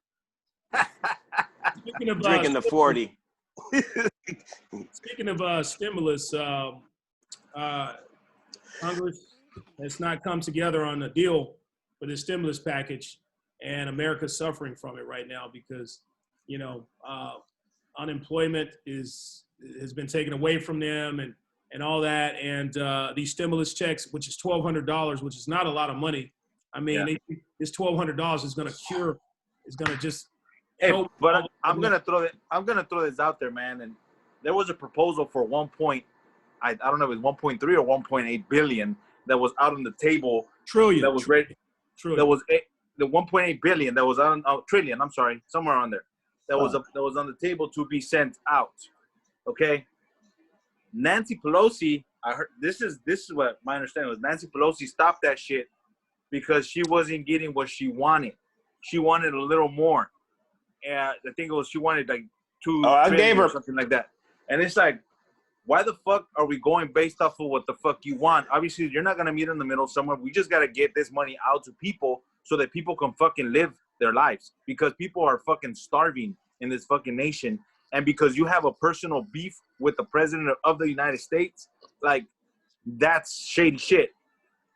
Drinking the 40. Speaking of stimulus, Congress has not come together on a deal for this stimulus package, and America's suffering from it right now because, unemployment has been taken away from them and all that, and these stimulus checks, which is $1,200, which is not a lot of money. I mean, this $1,200 is going to just. Hey, but I'm gonna throw this out there, man. And there was a proposal for I don't know if it was 1.3 or 1.8 billion that was out on the table. Trillion. That was ready. Trillion. That was the 1.8 billion that was on trillion. I'm sorry, somewhere on there. That was on the table to be sent out. Okay. Nancy Pelosi, I heard this is what my understanding was. Nancy Pelosi stopped that shit because she wasn't getting what she wanted. She wanted a little more. And I think it was she wanted like I gave her something like that. And it's like, why the fuck are we going based off of what the fuck you want? Obviously, you're not gonna meet in the middle somewhere. We just gotta get this money out to people so that people can fucking live their lives, because people are fucking starving in this fucking nation. And because you have a personal beef with the president of the United States, like, that's shady shit.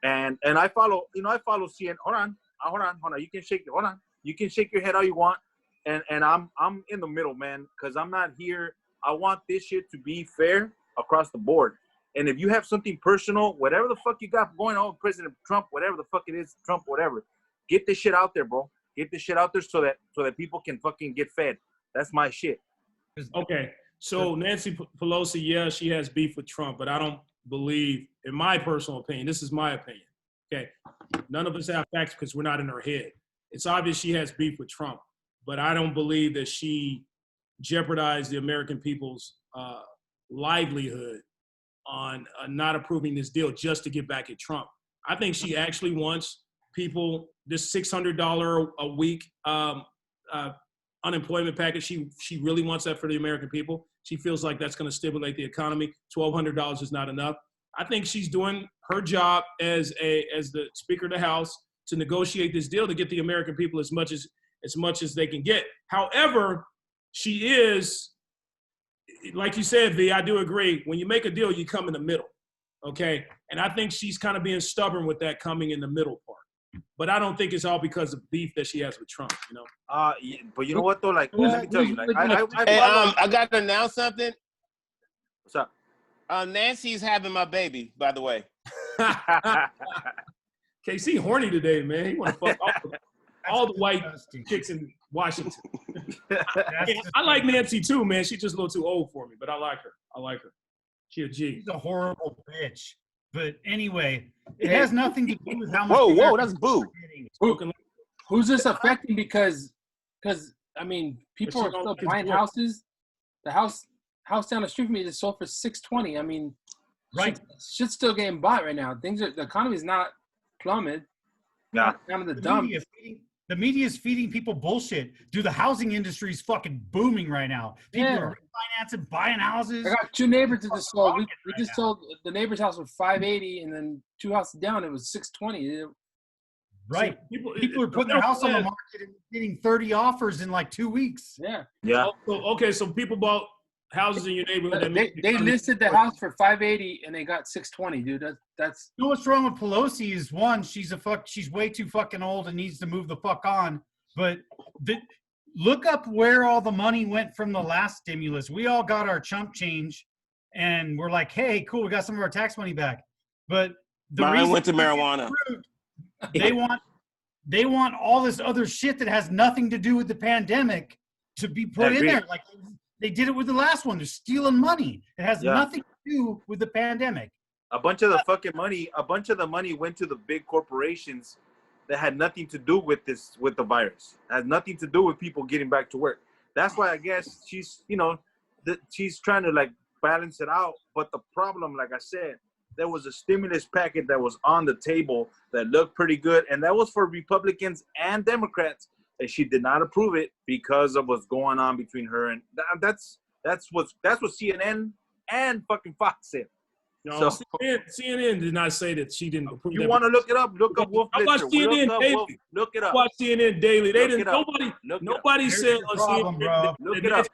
And I follow CNN. Hold on. You can shake your head all you want. And I'm in the middle, man, because I'm not here. I want this shit to be fair across the board. And if you have something personal, whatever the fuck you got going on with President Trump, whatever the fuck it is, Trump, whatever, get this shit out there, bro. Get this shit out there so that people can fucking get fed. That's my shit. Okay, so Nancy Pelosi, yeah, she has beef with Trump, but I don't believe, in my personal opinion, this is my opinion, okay? None of us have facts because we're not in her head. It's obvious she has beef with Trump, but I don't believe that she jeopardized the American people's livelihood on not approving this deal just to get back at Trump. I think she actually wants people, this $600 a week unemployment package, she really wants that for the American people. She feels like that's going to stimulate the economy. $1,200 is not enough. I think she's doing her job as the Speaker of the House to negotiate this deal to get the American people as much as they can get. However, she is, like you said, V, I do agree. When you make a deal, you come in the middle, okay? And I think she's kind of being stubborn with that coming in the middle part. But I don't think it's all because of beef that she has with Trump, you know? Yeah, but you know what, though? Like, let me tell you. Like, I got to announce something. What's up? Nancy's having my baby, by the way. KC horny today, man. He want to fuck all the white chicks in Washington. I like Nancy too, man. She's just a little too old for me, but I like her. She a G. She's a horrible bitch. But anyway, it has nothing to do with how much. Whoa, that's boo. Who's this affecting? Because I mean, people are still buying houses. The house down the street from me is sold for $620. I mean, right? Shit's still getting bought right now. The economy is not plummeted. Yeah. Down to the dump. The media is feeding people bullshit. Dude, the housing industry is fucking booming right now. People are refinancing, buying houses. I got two neighbors that just sold. We just sold the neighbor's house for $580, and then two houses down, it was $620. Right. So people are putting their house on the market and getting 30 offers in like 2 weeks. Yeah. Yeah. Okay, so people bought houses in your neighborhood. They listed the house for $580 and they got $620, dude. That's. You know what's wrong with Pelosi is one, she's way too fucking old and needs to move the fuck on. But look up where all the money went from the last stimulus. We all got our chump change, and we're like, hey, cool, we got some of our tax money back. But Mine went to marijuana. They want all this other shit that has nothing to do with the pandemic to be put in there. Like they did it with the last one. They're stealing money. It has nothing to do with the pandemic. A bunch of the money went to the big corporations that had nothing to do with the virus. It has nothing to do with people getting back to work. That's why I guess she's trying to like balance it out. But the problem, like I said, there was a stimulus package that was on the table that looked pretty good, and that was for Republicans and Democrats, and she did not approve it because of what's going on between her and that's what CNN and fucking Fox said. No, so, CNN did not say that she didn't approve. You want to look it up? Look up Wolf. I watch CNN daily. Look it up. I watch CNN daily. They didn't. Nobody said on CNN. Bro. Look it up.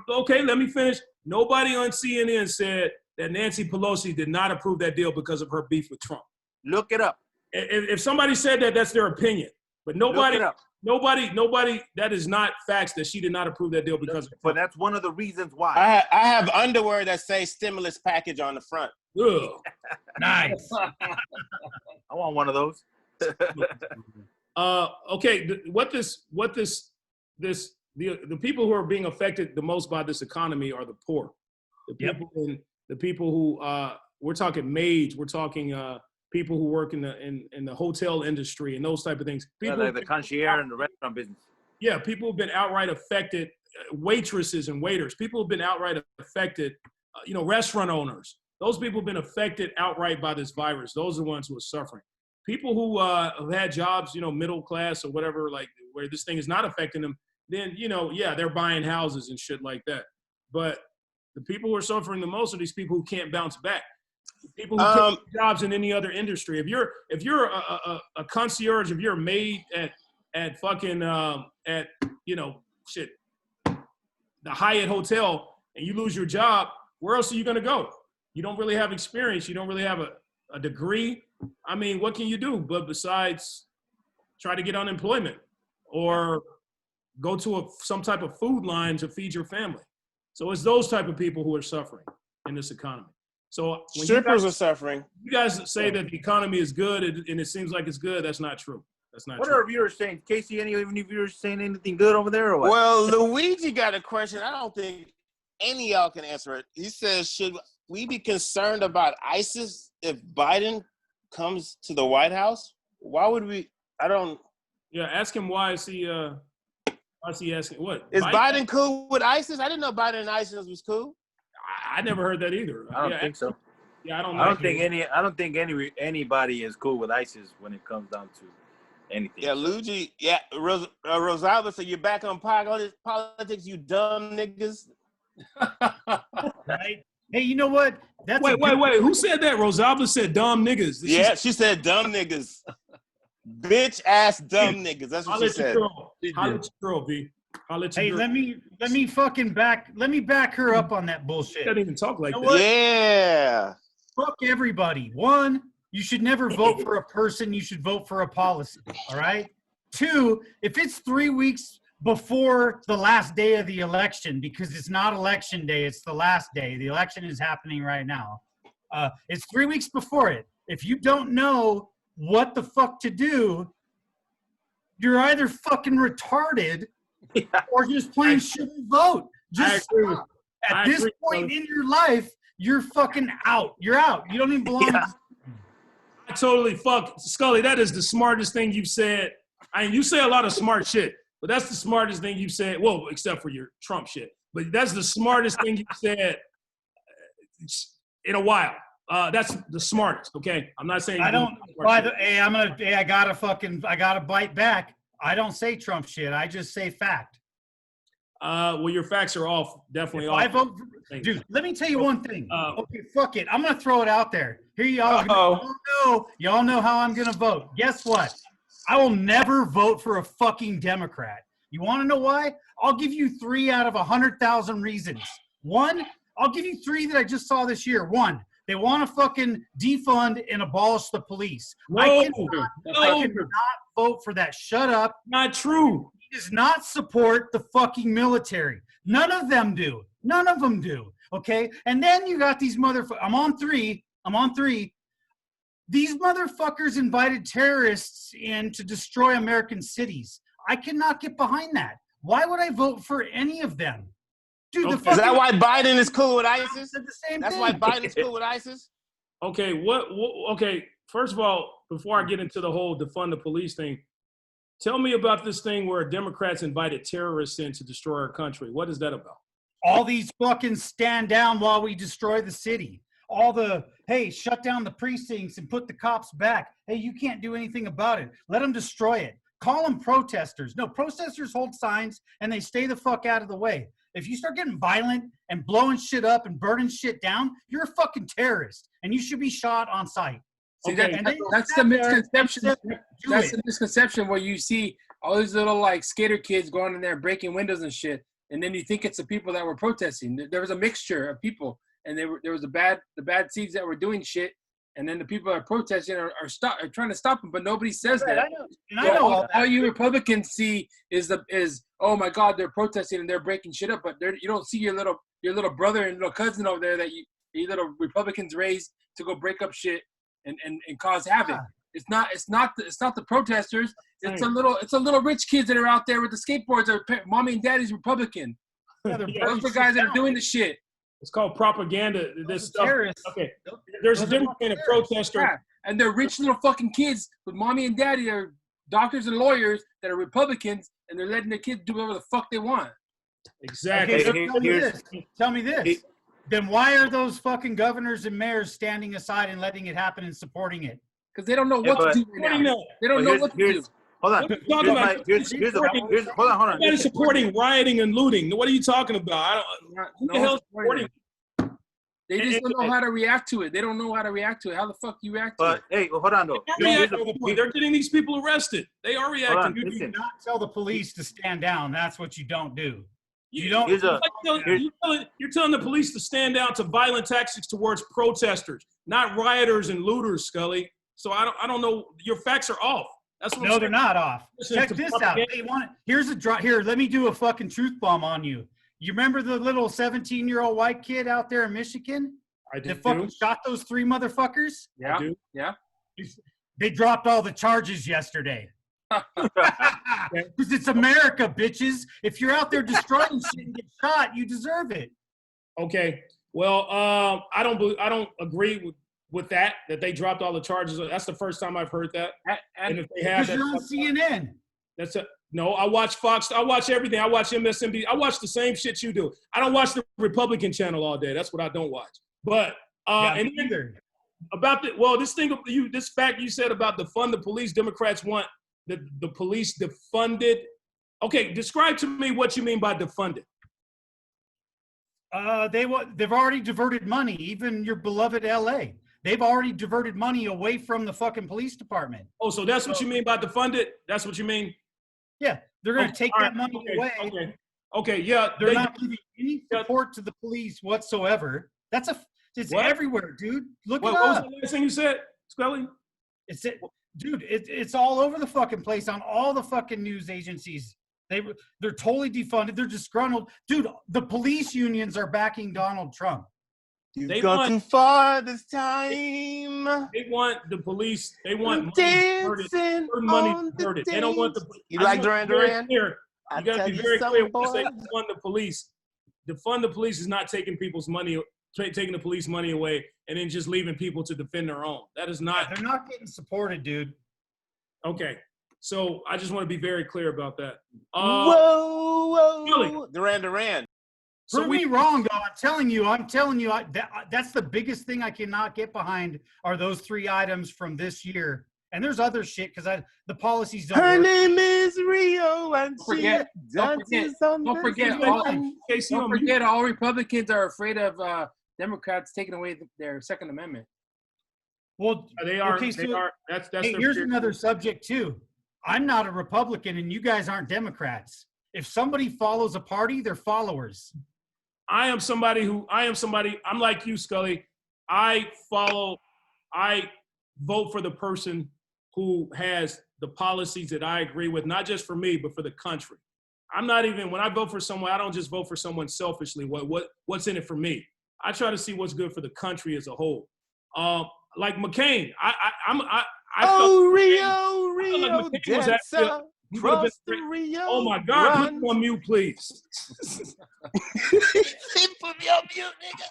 Okay, let me finish. Nobody on CNN said that Nancy Pelosi did not approve that deal because of her beef with Trump. Look it up. If somebody said that, that's their opinion. But nobody, that is not facts that she did not approve that deal because of Trump. But that's one of the reasons why. I have underwear that say stimulus package on the front. Ugh. Nice. I want one of those. Okay, the people who are being affected the most by this economy are the poor. The people who we're talking maids, we're talking people who work in the hotel industry and those type of things. People like the concierge and the restaurant business. Yeah, people have been outright affected. Waitresses and waiters. People have been outright affected. Restaurant owners. Those people have been affected outright by this virus. Those are the ones who are suffering. People who have had jobs, middle class or whatever, like where this thing is not affecting them, then, they're buying houses and shit like that. But the people who are suffering the most are these people who can't bounce back. People who take jobs in any other industry. If you're a concierge, if you're a maid at fucking the Hyatt Hotel and you lose your job, where else are you gonna go? You don't really have experience. You don't really have a degree. I mean, what can you do? But besides try to get unemployment or go to some type of food line to feed your family. So it's those type of people who are suffering in this economy. So when strippers are suffering. You guys say that the economy is good and it seems like it's good. That's not true. That's not What true. are viewers saying? Casey, any viewers saying anything good over there or what? Well, Luigi got a question. I don't think any of y'all can answer it. He says, should we be concerned about ISIS if Biden comes to the White House? Why would we? I don't. Yeah, ask him why is he asking what? Is Biden cool with ISIS? I didn't know Biden and ISIS was cool. I never heard that either. I don't think so. Yeah, I don't think anybody is cool with ISIS when it comes down to anything. Yeah, Luigi. Yeah, Rosalba said you're back on politics, you dumb niggas. Right? Hey, you know what? Wait. Who said that? Rosalba said dumb niggas. She said dumb niggas. Bitch ass dumb niggas. That's what she said. I'll let you girl, B. I'll let you Hey, girl. let me back her up on that bullshit. She doesn't even talk like You know that. what? Yeah. Fuck everybody. One, you should never vote for a person. You should vote for a policy. All right. Two, if it's 3 weeks before the last day of the election, because it's not election day, it's the last day. The election is happening right now. It's 3 weeks before it. If you don't know what the fuck to do, you're either fucking retarded or just plain shouldn't vote. Just stop. At this point in your life, you're fucking out. You're out. You don't even belong. Yeah. I totally fuck Scully. That is the smartest thing you've said. I mean, you say a lot of smart shit, but that's the smartest thing you've said. Well, except for your Trump shit, but that's the smartest thing you've said in a while. That's the smartest. Okay, I'm not saying. I don't. By the hey, I gotta bite back. I don't say Trump shit. I just say fact. Well, your facts are off. Definitely off. I vote for, dude, let me tell you one thing. Okay, fuck it. I'm going to throw it out there. Here y'all know how I'm going to vote. Guess what? I will never vote for a fucking Democrat. You want to know why? I'll give you 3 out of 100,000 reasons. One, I'll give you 3 that I just saw this year. One, they want to fucking defund and abolish the police. I cannot vote for that. Shut up. Not true. He does not support the fucking military. None of them do. None of them do. Okay? And then you got these motherfuckers. I'm on three. These motherfuckers invited terrorists in to destroy American cities. I cannot get behind that. Why would I vote for any of them? Dude, is that why Biden is cool with ISIS? That's why Biden's cool with ISIS? Okay, okay, first of all, before I get into the whole defund the police thing, tell me about this thing where Democrats invited terrorists in to destroy our country. What is that about? All these fucking stand down while we destroy the city. All the, hey, shut down the precincts and put the cops back. Hey, you can't do anything about it. Let them destroy it. Call them protesters. No, protesters hold signs and they stay the fuck out of the way. If you start getting violent and blowing shit up and burning shit down, you're a fucking terrorist and you should be shot on sight. See, that's the misconception. That's the misconception where you see all these little like skater kids going in there breaking windows and shit, and then you think it's the people that were protesting. There was a mixture of people, and there was the bad seeds that were doing shit, and then the people that are protesting are trying to stop them, but nobody says that. I know all you Republicans see is oh my God, they're protesting and they're breaking shit up, but you don't see your little brother and little cousin over there that you little Republicans raised to go break up shit and cause havoc. It's not the protesters. It's a little rich kids that are out there with the skateboards. Mommy and daddy's Republican. Those are the guys that are doing the shit. It's called propaganda. This stuff. Okay, there's a difference between a protester and they're rich little fucking kids with mommy and daddy. They're doctors and lawyers that are Republicans, and they're letting their kids do whatever the fuck they want. Exactly. Okay, tell me this. Then why are those fucking governors and mayors standing aside and letting it happen and supporting it? Because they don't know what to do right now. They don't know what to do. Hold on. Hold on. Nobody's supporting rioting and looting. What are you talking about? Who the hell is supporting? They just don't know how to react to it. They don't know how to react to it. How the fuck do you react to it? Hey, hold on though. They're getting these people arrested. They are reacting. You do not tell the police to stand down. That's what you don't do. You're telling the police to stand down to violent tactics towards protesters, not rioters and looters, Scully. So I don't know. Your facts are off. That's what they're not off. Check this out. Hey, here's a drop. Here, let me do a fucking truth bomb on you. You remember the little 17-year-old white kid out there in Michigan? I do. That fucking shot those 3 motherfuckers? Yeah. I do. Yeah. They dropped all the charges yesterday. Because it's America, bitches. If you're out there destroying shit and get shot, you deserve it. Okay. Well, I don't agree with that they dropped all the charges. That's the first time I've heard that. And if they have, Because you're on CNN. No, I watch Fox. I watch everything. I watch MSNBC. I watch the same shit you do. I don't watch the Republican channel all day. That's what I don't watch. But and about this fact you said about defund the police. Democrats want the police defunded. Okay, describe to me what you mean by defunded. They've already diverted money. Even your beloved LA, they've already diverted money away from the fucking police department. Oh, so that's what you mean by defunded? That's what you mean? Yeah, they're going to take that money away. Okay, yeah. They're not giving any support to the police whatsoever. It's everywhere, dude. Look it up. What was the last thing you said, Scully? It's all over the fucking place on all the fucking news agencies. They're totally defunded. They're disgruntled. Dude, the police unions are backing Donald Trump. You've gone too far this time. They want the police. They want money diverted. They don't want the. You like Duran Duran? You got to be very clear when you say defund the police. Defund the police is not taking people's money, taking the police money away, and then just leaving people to defend their own. That is not. They're not getting supported, dude. Okay, so I just want to be very clear about that. Whoa, really? Duran. Prove me wrong, though. I'm telling you, that's the biggest thing I cannot get behind are those 3 items from this year. And there's other shit because the policies don't Her work. name is Rio, and don't forget, all Republicans are afraid of Democrats taking away their Second Amendment. Well, they are. Okay, they are. That's here's another subject too. I'm not a Republican, and you guys aren't Democrats. If somebody follows a party, they're followers. I'm like you, Scully. I vote for the person who has the policies that I agree with, not just for me, but for the country. When I vote for someone, I don't just vote for someone selfishly. What's in it for me? I try to see what's good for the country as a whole. Like McCain, Rio, dancer. Oh my God, put him on mute, please. Put me on mute, nigga.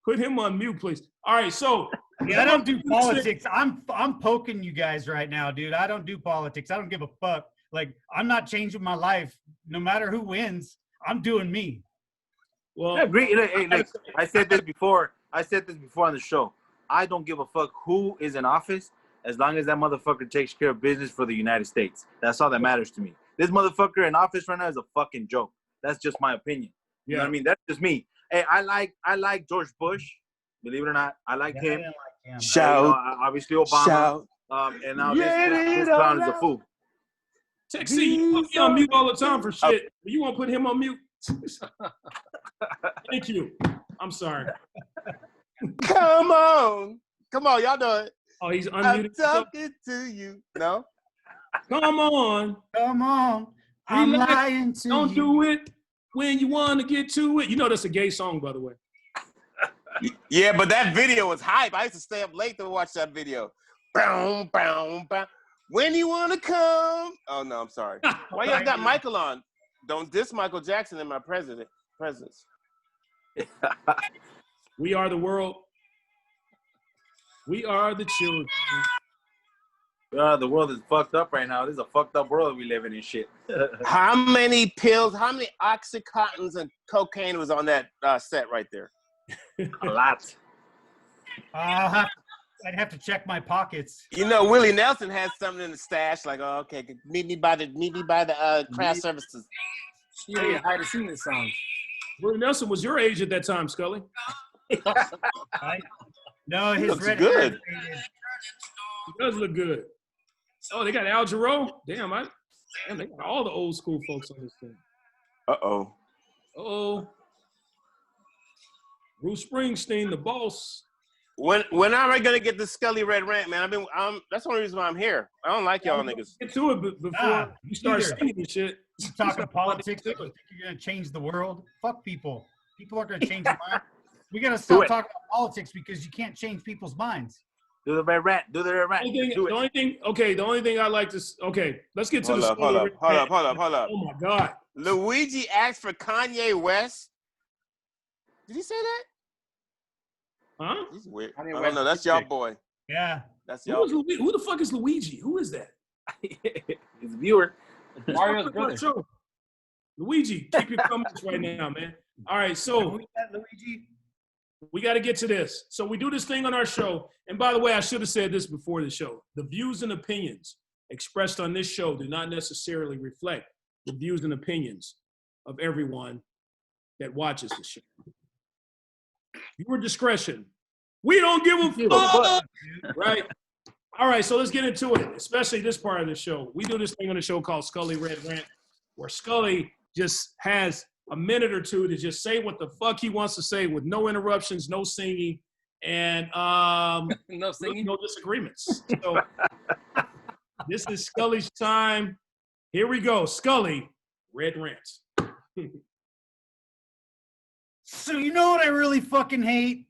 Put him on mute, please. All right, so I don't do politics. I'm poking you guys right now, dude. I don't do politics. I don't give a fuck. Like, I'm not changing my life. No matter who wins, I'm doing me. Well, I agree. Hey, I said this before. on the show. I don't give a fuck who is in office as long as that motherfucker takes care of business for the United States. That's all that matters to me. This motherfucker in office right now is a fucking joke. That's just my opinion. You know what I mean? That's just me. Hey, I like George Bush. Believe it or not, I like him. Shout. Obviously Obama. Shout. And now this clown is a fool. Texie, you put me on mute all the time for shit. You want to put him on mute? Thank you. I'm sorry. Come on, y'all know it. Oh, he's unmuted. I'm talking to you. No? Come on. I'm lying to you. Don't do it when you want to get to it. You know that's a gay song, by the way. Yeah, but that video was hype. I used to stay up late to watch that video. Boom, boom, boom. When you want to come. Oh, no, I'm sorry. Why y'all got Michael on? Don't diss Michael Jackson in my presence. We are the world. We are the children. The world is fucked up right now. This is a fucked up world we live in and shit. How many pills, how many Oxycontins and cocaine was on that set right there? A lot. I'd have to check my pockets. You know, Willie Nelson had something in the stash. Like, oh, okay, meet me by the craft services. Yeah, I had seen this song. Willie Nelson was your age at that time, Scully. No, his looks red good. hair. He does look good. Oh, they got Al Jarreau. Damn, they got all the old school folks on this thing. Uh-oh. Bruce Springsteen, the boss. When am I gonna get the Scully Red Rant, man? That's the only reason why I'm here. I don't like y'all niggas. Get to it before you start singing and shit. You talking politics? You think you're gonna change the world? Fuck people. People aren't gonna change their mind. We gotta stop talking about politics because you can't change people's minds. Do the red rant. Do the red rant. The only thing I like to. Okay, let's get to Hold up. Hold Oh my God. Luigi asked for Kanye West. Did he say that? Huh? He's weird. Kanye I West don't know. That's y'all boy. Yeah. That's y'all. Who the fuck is Luigi? Who is that? He's a viewer. Mario's brother. Show. Luigi, keep your comments right now, man. All right, so Luigi. we got to get to this. So we do this thing on our show. And by the way, I should have said this before the show. The views and opinions expressed on this show do not necessarily reflect the views and opinions of everyone that watches the show. Viewer discretion. We don't give a fuck. Right? All right, so let's get into it, especially this part of the show. We do this thing on the show called Scully Red Rant, where Scully just has a minute or two to just say what the fuck he wants to say with no interruptions, no singing, and No singing. no disagreements. So this is Scully's time. Here we go. Scully, Red Rant. So you know what I really fucking hate?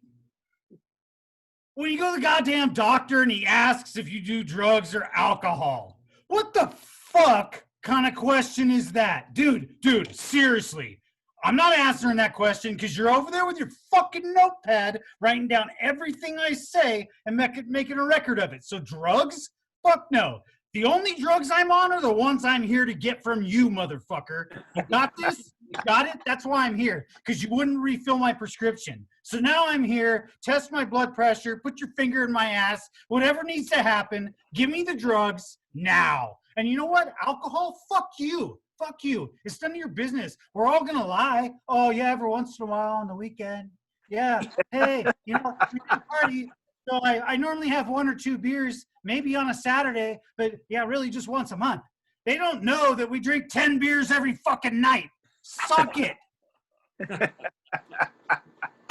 When you go to the goddamn doctor and he asks if you do drugs or alcohol. What the fuck kind of question is that? Dude, seriously. I'm not answering that question because you're over there with your fucking notepad writing down everything I say and making a record of it. So drugs? Fuck no. The only drugs I'm on are the ones I'm here to get from you, motherfucker. You got this? You got it? That's why I'm here, because you wouldn't refill my prescription. So now I'm here, test my blood pressure, put your finger in my ass, whatever needs to happen, give me the drugs now. And you know what? Alcohol? Fuck you. Fuck you. It's none of your business. We're all going to lie. Oh, yeah, every once in a while on the weekend. Yeah. Hey, you know, we can party. So I normally have 1 or 2 beers, maybe on a Saturday, but yeah, really just once a month. They don't know that we drink 10 beers every fucking night. Suck it.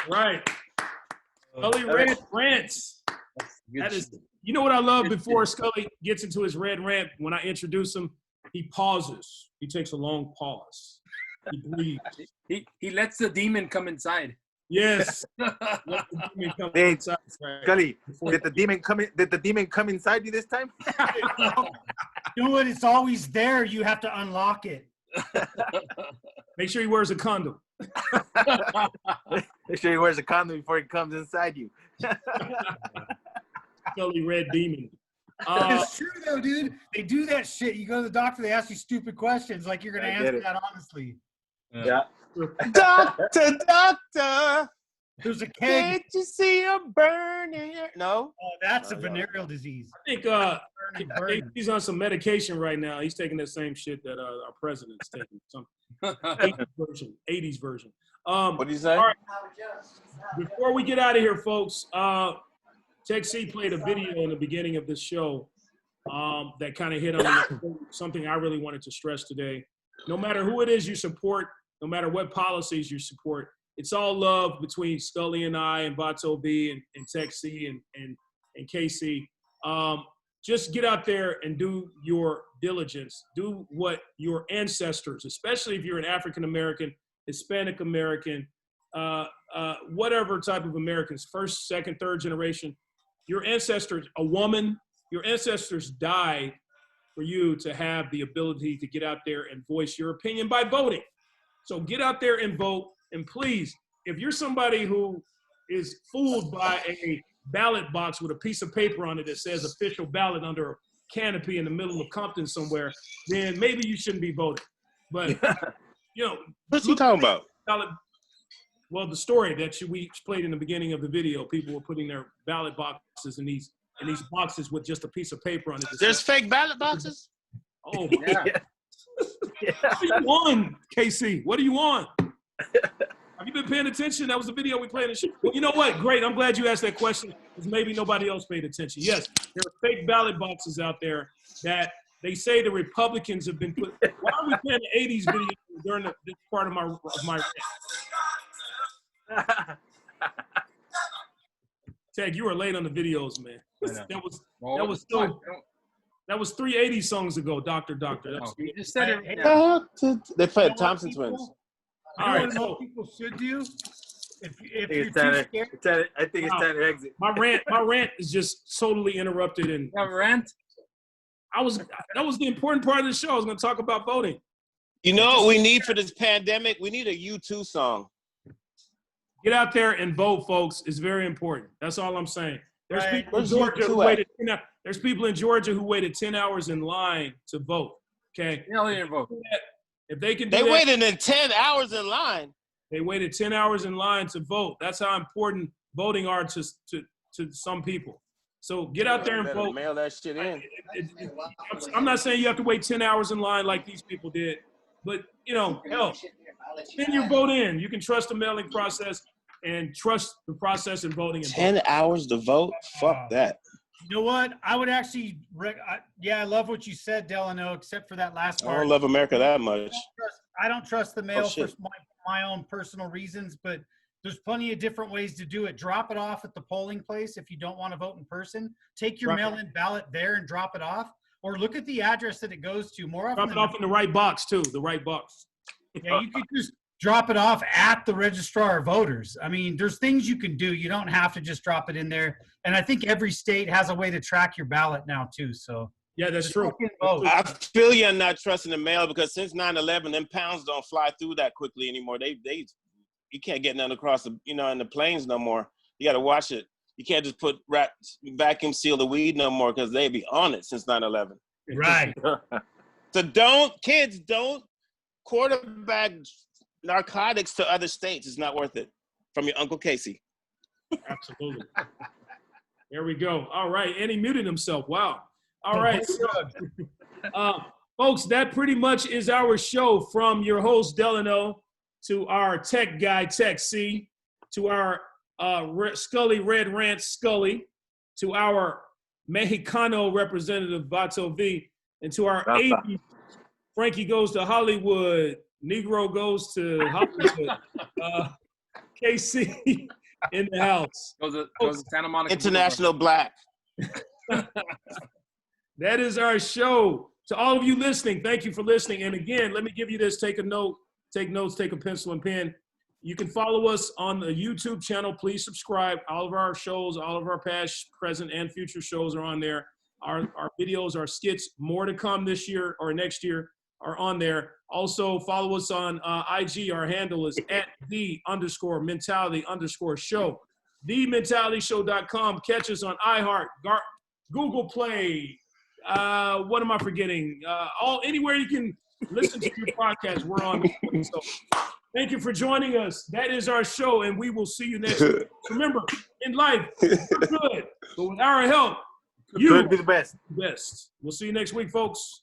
Right. Scully Red Rants. That is, you know what I love before Scully gets into his red rant, when I introduce him, he pauses. He takes a long pause. He breathes. He lets the demon come inside. Yes. Let the demon come Hey, inside, right? Scully, did the demon come inside you this time? You know what? It's always there. You have to unlock it. Make sure he wears a condom. Make sure he wears a condom before he comes inside you. Scully Red Demon. It's true though, dude. They do that shit. You go to the doctor, they ask you stupid questions like you're gonna answer that honestly. Yeah. Doctor, There's a keg. can't you see a burning? No. Oh, that's a venereal disease. I think he's on some medication right now. He's taking the same shit that our president's taking. Some 80s version. What do you say? All right. Before we get out of here, folks, Tech C played a video in the beginning of this show that kind of hit on something I really wanted to stress today. No matter who it is you support, no matter what policies you support, it's all love between Scully and I and Bato B and Tech C and KC. Just get out there and do your diligence. Do what your ancestors, especially if you're an African-American, Hispanic American, whatever type of Americans, first, second, third generation, your ancestors, a woman, your ancestors died for you to have the ability to get out there and voice your opinion by voting. So get out there and vote. And please, if you're somebody who is fooled by a ballot box with a piece of paper on it that says official ballot under a canopy in the middle of Compton somewhere, then maybe you shouldn't be voting. But, you know. What's he talking about? Well, the story that we played in the beginning of the video, people were putting their ballot boxes in these boxes with just a piece of paper on it. There's fake ballot boxes? Oh, yeah. What do you want, KC? What do you want? Have you been paying attention? That was the video we played. Well, you know what? Great. I'm glad you asked that question because maybe nobody else paid attention. Yes, there are fake ballot boxes out there that they say the Republicans have been put. Why are we playing the 80s video during this part of my rant? Tag, you were late on the videos, man. That was 3 80s songs ago, Doctor. That was You just said it. They played Thompson Twins. All right, What people should do? If I you're think too scared, I think it's time to exit. My rant is just totally interrupted, and You have a rant? that was the important part of the show. I was going to talk about voting. You know what we need for this pandemic? We need a U2 song. Get out there and vote, folks. It's very important. That's all I'm saying. There's Right. people in Where's Georgia who U2 at? waited. There's people in Georgia who waited 10 hours in line to vote. Okay, You know, you vote. if they can do They that, waited in 10 hours in line. they waited 10 hours in line to vote. That's how important voting are to some people. So get out there and Better vote. mail that shit in. I'm not saying you have to wait 10 hours in line like these people did, but hell, send your vote in. You can trust the mailing process and trust the process in voting. 10 hours to vote? Fuck that. you know what? I would actually, I love what you said, Delano, except for that last I part. don't love America that much. I don't trust the mail for shit. my own personal reasons, but there's plenty of different ways to do it. Drop it off at the polling place if you don't want to vote in person. Take your Right. mail-in ballot there and drop it off, or look at the address that it goes to. More often Drop it than off in the right box too. The right box. yeah, you could just drop it off at the registrar of voters. I mean, there's things you can do. You don't have to just drop it in there. And I think every state has a way to track your ballot now too. So Yeah, that's true. fucking vote. I feel you're not trusting the mail because since 9/11, them pounds don't fly through that quickly anymore. You can't get none across in the planes no more. You got to watch it. You can't just vacuum seal the weed no more because they be on it since 9/11. Right. So don't quarterback narcotics to other states. It's not worth it. From your Uncle Casey. Absolutely. There we go. All right. And he muted himself. Wow. All right. So, folks, that pretty much is our show, from your host, Delano, to our tech guy, Tech C, to our Scully Red Ranch Scully, to our Mexicano representative, Vato V, and to our 80s, Frankie Goes to Hollywood, Negro Goes to Hollywood, KC in the house. Goes to Santa Monica. International Black. That is our show. To all of you listening, thank you for listening. And again, let me give you this. Take a note. Take notes. Take a pencil and pen. You can follow us on the YouTube channel. Please subscribe. All of our shows, all of our past, present, and future shows are on there. Our videos, our skits, more to come this year or next year, are on there. Also, follow us on IG. Our handle is @the_mentality_show. TheMentalityShow.com. Catch us on iHeart, Google Play. What am I forgetting? Anywhere you can listen to your podcast, we're on. So, thank you for joining us. That is our show, and we will see you next week. Remember, in life, we're good, but with our help, you be the best. We'll see you next week, folks.